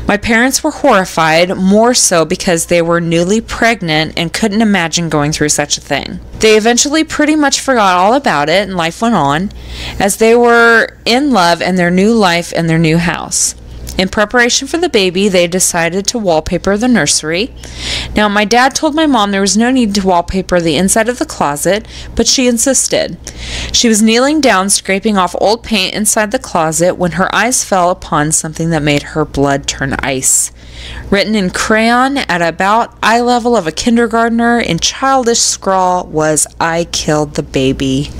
My parents were horrified, more so because they were newly pregnant and couldn't imagine going through such a thing. They eventually pretty much forgot all about it, and life went on, as they were in love in their new life and their new house. In preparation for the baby, they decided to wallpaper the nursery. Now, my dad told my mom there was no need to wallpaper the inside of the closet, but she insisted. She was kneeling down, scraping off old paint inside the closet when her eyes fell upon something that made her blood turn ice. Written in crayon at about eye level of a kindergartner in childish scrawl was, "I killed the baby."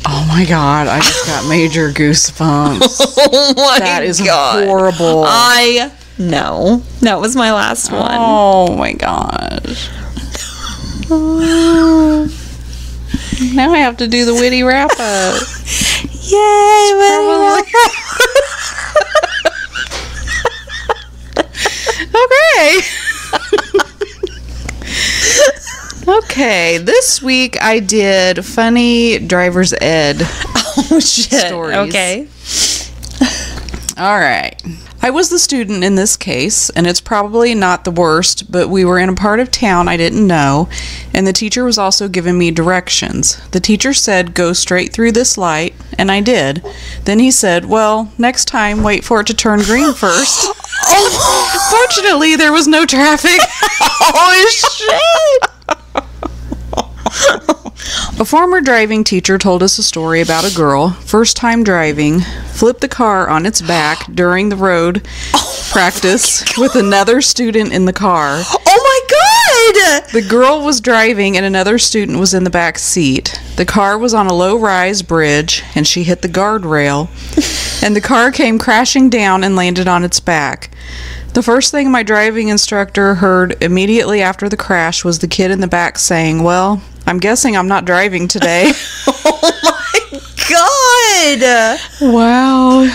Oh my god, I just got major goosebumps. Oh my That is God. horrible. I know. That was my last one. Oh my gosh. Now I have to do the witty wrap up. Yay! Okay. Okay, this week I did funny driver's ed Oh shit. stories. Okay. All right. I was the student in this case, and it's probably not the worst, but we were in a part of town I didn't know, and the teacher was also giving me directions. The teacher said, "Go straight through this light," and I did. Then he said, "Well, next time, wait for it to turn green first." Fortunately, there was no traffic. Oh shit. A former driving teacher told us a story about a girl, first time driving, flipped the car on its back during the road practice with another student in the car. Oh my God. The girl was driving and another student was in the back seat. The car was on a low-rise bridge and she hit the guardrail, and the car came crashing down and landed on its back. The first thing my driving instructor heard immediately after the crash was the kid in the back saying, "Well, I'm guessing I'm not driving today." Oh my God. Wow.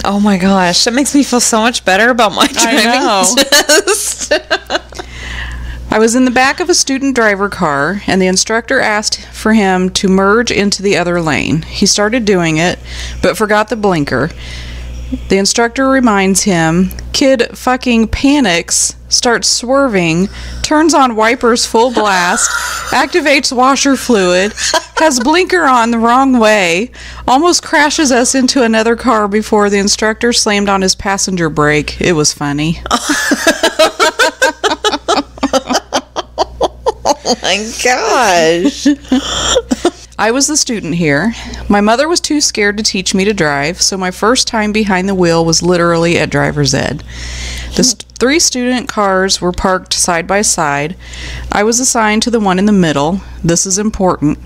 Oh my gosh. That makes me feel so much better about my driving know. test. I was in the back of a student driver car, and the instructor asked for him to merge into the other lane. He started doing it, but forgot the blinker. The instructor reminds him, "Kid fucking panics, starts swerving, turns on wipers full blast, activates washer fluid, has blinker on the wrong way, almost crashes us into another car before the instructor slammed on his passenger brake." It was funny. Oh my gosh. I was the student here. My mother was too scared to teach me to drive, so my first time behind the wheel was literally at driver's ed. The three student cars were parked side by side. I was assigned to the one in the middle. This is important.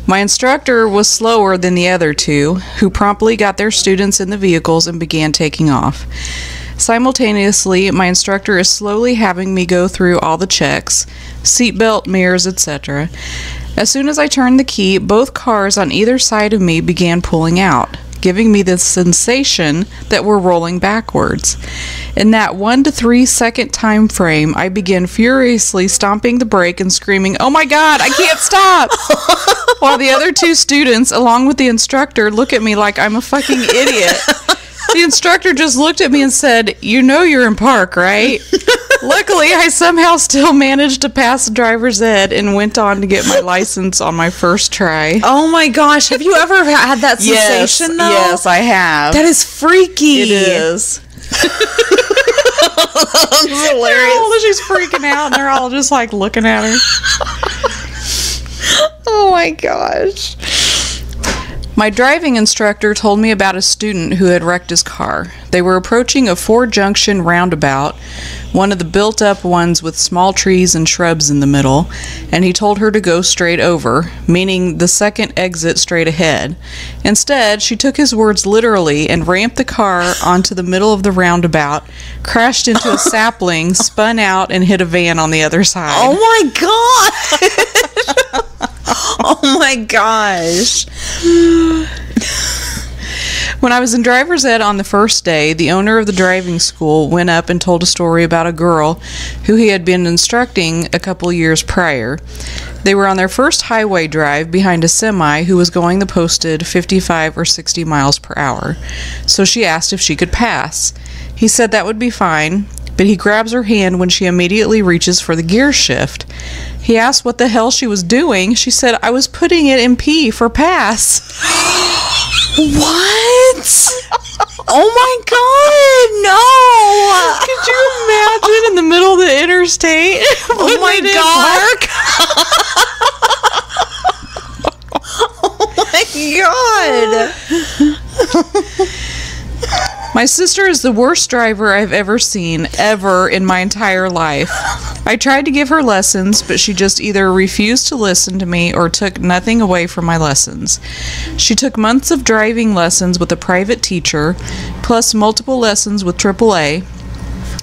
My instructor was slower than the other two, who promptly got their students in the vehicles and began taking off. Simultaneously, my instructor is slowly having me go through all the checks, seatbelt, mirrors, etc. As soon as I turned the key, both cars on either side of me began pulling out, giving me the sensation that we're rolling backwards. In that 1 to 3 second time frame, I began furiously stomping the brake and screaming, "Oh my God, I can't stop!" While the other two students, along with the instructor, look at me like I'm a fucking idiot. The instructor just looked at me and said, "You know you're in park, right?" Luckily, I somehow still managed to pass driver's ed and went on to get my license on my first try. Oh my gosh. Have you ever had that sensation though? Yes, I have. That is freaky. It is. That's hilarious. She's freaking out, and they're all just like looking at her. Oh my gosh. My driving instructor told me about a student who had wrecked his car. They were approaching a 4-junction roundabout, one of the built-up ones with small trees and shrubs in the middle, and he told her to go straight over, meaning the second exit straight ahead. Instead, she took his words literally and ramped the car onto the middle of the roundabout, crashed into a sapling, spun out, and hit a van on the other side. Oh my god. Oh my gosh. When I was in driver's ed on the first day, the owner of the driving school went up and told a story about a girl who he had been instructing a couple years prior. They were on their first highway drive behind a semi who was going the posted 55 or 60 miles per hour. So she asked if she could pass. He said that would be fine, but he grabs her hand when she immediately reaches for the gear shift. He asked what the hell she was doing. She said, "I was putting it in P for pass." What? gates. Oh my God, no! Could you imagine in the middle of the interstate? Oh my God! Oh my God! My sister is the worst driver I've ever seen, ever in my entire life. I tried to give her lessons, but she just either refused to listen to me or took nothing away from my lessons. She took months of driving lessons with a private teacher, plus multiple lessons with AAA.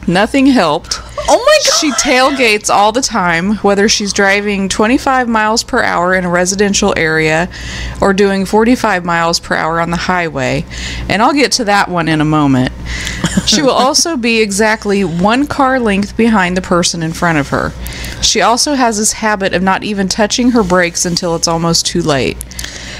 Nothing helped. Oh my God! She tailgates all the time, whether she's driving 25 miles per hour in a residential area or doing 45 miles per hour on the highway. And I'll get to that one in a moment. She will also be exactly one car length behind the person in front of her. She also has this habit of not even touching her brakes until it's almost too late.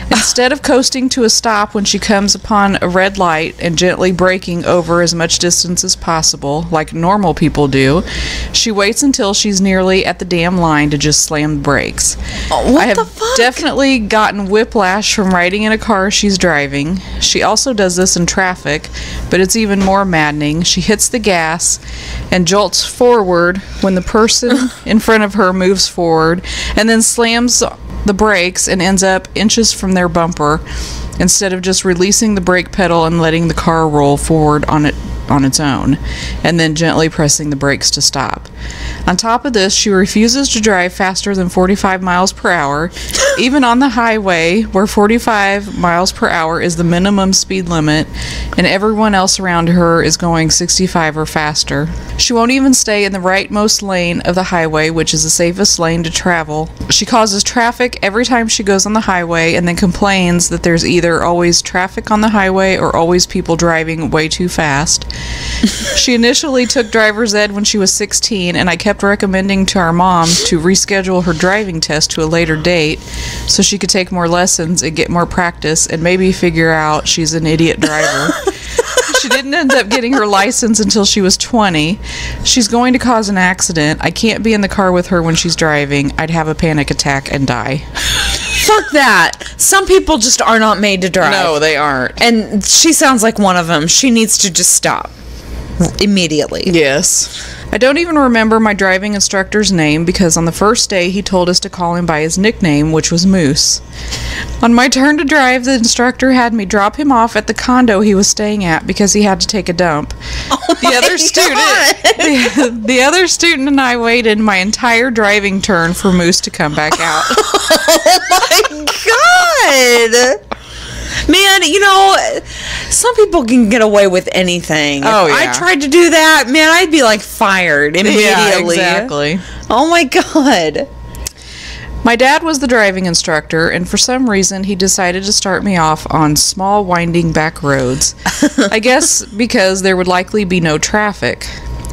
Instead of coasting to a stop when she comes upon a red light and gently braking over as much distance as possible, like normal people do, she waits until she's nearly at the damn line to just slam the brakes. What I have the fuck? definitely gotten whiplash from riding in a car she's driving. She also does this in traffic, but it's even more maddening. She hits the gas and jolts forward when the person in front of her moves forward, and then slams the brakes and ends up inches from their bumper instead of just releasing the brake pedal and letting the car roll forward on its own, and then gently pressing the brakes to stop. On top of this, she refuses to drive faster than 45 miles per hour, even on the highway where 45 miles per hour is the minimum speed limit, and everyone else around her is going 65 or faster. She won't even stay in the rightmost lane of the highway, which is the safest lane to travel. She causes traffic every time she goes on the highway and then complains that there's either always traffic on the highway or always people driving way too fast. She initially took driver's ed when she was 16, and I kept recommending to our mom to reschedule her driving test to a later date so she could take more lessons and get more practice and maybe figure out she's an idiot driver. She didn't end up getting her license until she was 20. She's going to cause an accident. I can't be in the car with her when she's driving. I'd have a panic attack and die. Fuck that. Some people just are not made to drive. No, they aren't. And she sounds like one of them. She needs to just stop immediately. Yes. I don't even remember my driving instructor's name because on the first day he told us to call him by his nickname, which was Moose. On my turn to drive, the instructor had me drop him off at the condo he was staying at because he had to take a dump. The other student and I waited my entire driving turn for Moose to come back out. Oh my God! Man, you know, some people can get away with anything. Oh, If yeah. I tried to do that, man, I'd be like fired immediately. Yeah, exactly. Oh my God. My dad was the driving instructor, and for some reason he decided to start me off on small winding back roads. I guess because there would likely be no traffic.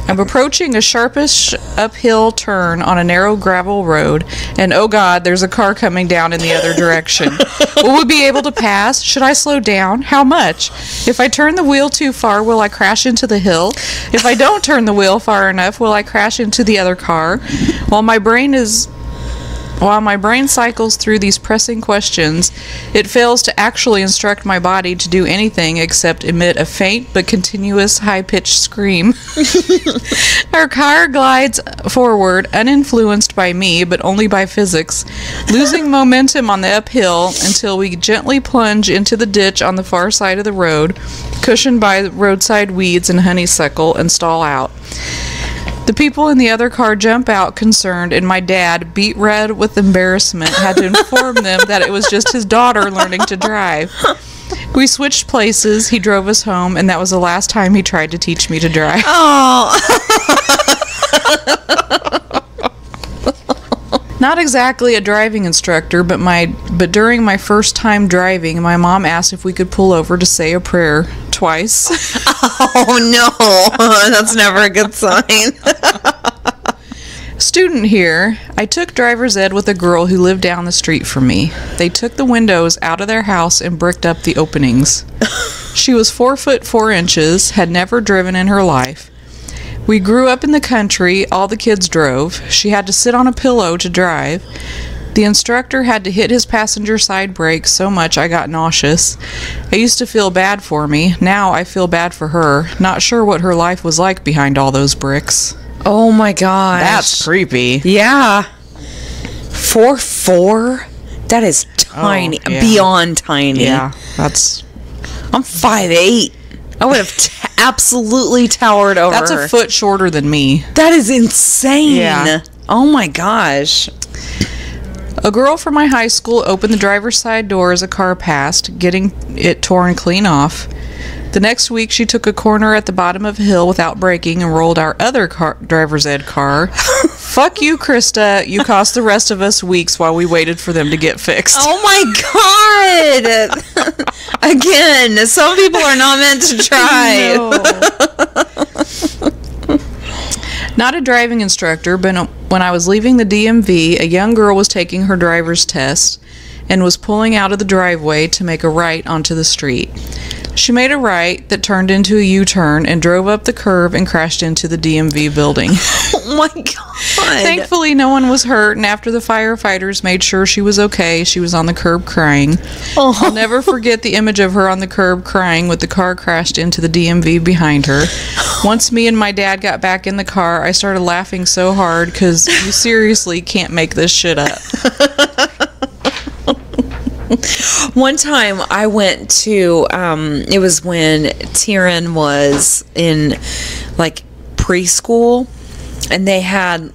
I'm approaching a sharpish uphill turn on a narrow gravel road, and oh God, there's a car coming down in the other direction. Will we be able to pass? Should I slow down? How much? If I turn the wheel too far, will I crash into the hill? If I don't turn the wheel far enough, will I crash into the other car? While my brain cycles through these pressing questions, it fails to actually instruct my body to do anything except emit a faint but continuous high-pitched scream. Our car glides forward, uninfluenced by me, but only by physics, losing momentum on the uphill until we gently plunge into the ditch on the far side of the road, cushioned by roadside weeds and honeysuckle, and stall out. The people in the other car jump out concerned, and my dad, beet red with embarrassment, had to inform them that it was just his daughter learning to drive. We switched places, he drove us home, and that was the last time he tried to teach me to drive. Not exactly a driving instructor, but during my first time driving, my mom asked if we could pull over to say a prayer twice. Oh no, that's never a good sign. Student here, I took driver's ed with a girl who lived down the street from me. They took the windows out of their house and bricked up the openings. She was 4 foot 4 inches, had never driven in her life. We grew up in the country, all the kids drove. She had to sit on a pillow to drive. The instructor had to hit his passenger side brake so much I got nauseous. I used to feel bad for me. Now I feel bad for her. Not sure what her life was like behind all those bricks. Oh my gosh. That's creepy. Yeah. 4'4"? That is tiny. Oh, yeah. Beyond tiny. Yeah, that's... I'm 5'8". I would have absolutely towered over That's her. a foot shorter than me. That is insane. Yeah. Oh my gosh. A girl from my high school opened the driver's side door as a car passed, getting it torn clean off. The next week, she took a corner at the bottom of a hill without braking and rolled our other driver's ed car. Fuck you, Krista. You cost the rest of us weeks while we waited for them to get fixed. Oh my god. Again, some people are not meant to try. Not a driving instructor, but when I was leaving the DMV, a young girl was taking her driver's test and was pulling out of the driveway to make a right onto the street. She made a right that turned into a U-turn and drove up the curb and crashed into the DMV building. Oh my god. Thankfully, no one was hurt, and after the firefighters made sure she was okay, she was on the curb crying. Oh. I'll never forget the image of her on the curb crying with the car crashed into the DMV behind her. Once me and my dad got back in the car, I started laughing so hard because you seriously can't make this shit up. One time I went to, it was when Tyrion was in, like, preschool, and they had,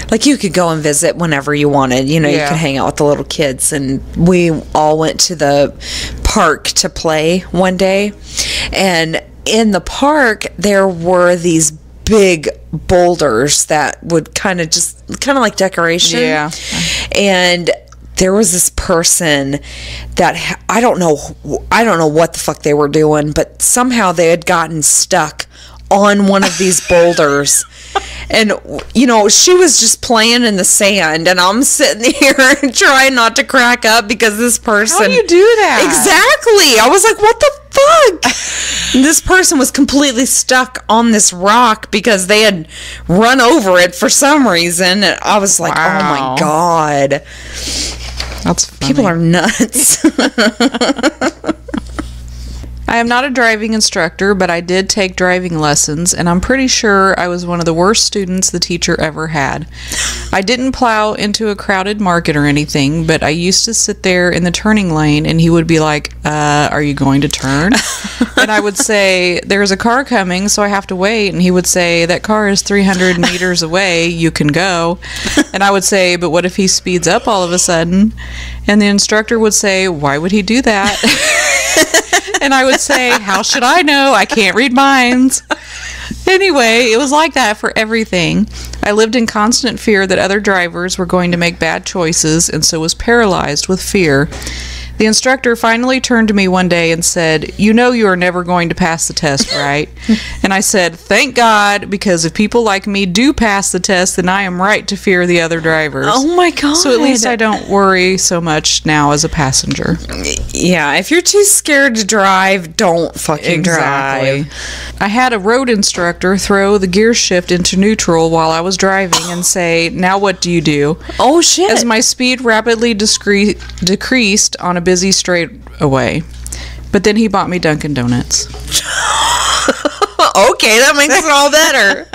like, you could go and visit whenever you wanted. You know, you could hang out with the little kids, and we all went to the park to play one day, and in the park, there were these big boulders that would kind of like decoration. Yeah. And there was this person that I don't know what the fuck they were doing, but somehow they had gotten stuck on one of these boulders. And, you know, she was just playing in the sand, and I'm sitting here trying not to crack up because this person... How do you do that? Exactly. I was like, what the fuck? And this person was completely stuck on this rock because they had run over it for some reason. And I was like, wow. Oh, my God. That's funny. People are nuts. I am not a driving instructor, but I did take driving lessons, and I'm pretty sure I was one of the worst students the teacher ever had. I didn't plow into a crowded market or anything, but I used to sit there in the turning lane, and he would be like, are you going to turn? And I would say, there's a car coming, so I have to wait. And he would say, that car is 300 meters away, you can go. And I would say, but what if he speeds up all of a sudden? And the instructor would say, why would he do that? And I would say, how should I know? I can't read minds. Anyway, it was like that for everything. I lived in constant fear that other drivers were going to make bad choices, and so was paralyzed with fear. The instructor finally turned to me one day and said, you know you are never going to pass the test, right? And I said, thank God, because if people like me do pass the test, then I am right to fear the other drivers. Oh my God. So at least I don't worry so much now as a passenger. Yeah, if you're too scared to drive, don't fucking drive. I had a road instructor throw the gear shift into neutral while I was driving and say, now what do you do? Oh shit. As my speed rapidly decreased on a busy straightaway. But then he bought me Dunkin' Donuts. Okay, that makes it all better.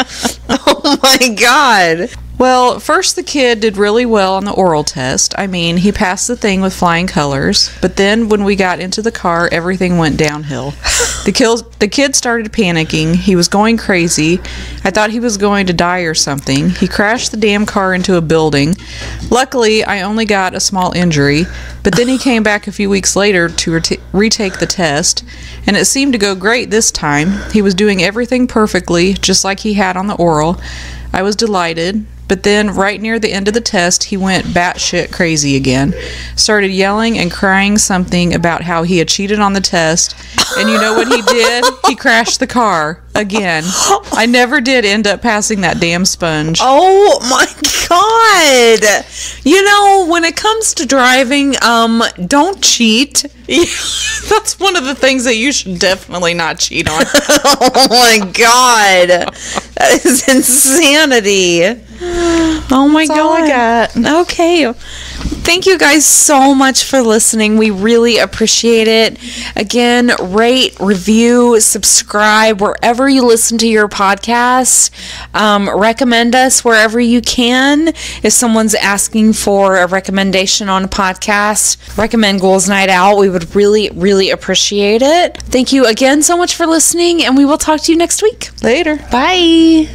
Oh my God. Well, first the kid did really well on the oral test. I mean, he passed the thing with flying colors. But then when we got into the car, everything went downhill. The kid started panicking. He was going crazy. I thought he was going to die or something. He crashed the damn car into a building. Luckily, I only got a small injury. But then he came back a few weeks later to retake the test, and it seemed to go great this time. He was doing everything perfectly, just like he had on the oral. I was delighted. But then, right near the end of the test, he went batshit crazy again. Started yelling and crying something about how he had cheated on the test. And you know what he did? He crashed the car again. I never did end up passing that damn sponge. Oh my God. You know, when it comes to driving, don't cheat. Yeah, that's one of the things that you should definitely not cheat on. Oh my God. That is insanity. Oh my That's God. all I got. Okay. Thank you guys so much for listening. We really appreciate it. Again, rate, review, subscribe wherever you listen to your podcast. Recommend us wherever you can. If someone's asking for a recommendation on a podcast, recommend Ghouls Night Out. We would really, really appreciate it. Thank you again so much for listening, and we will talk to you next week. Later. Bye.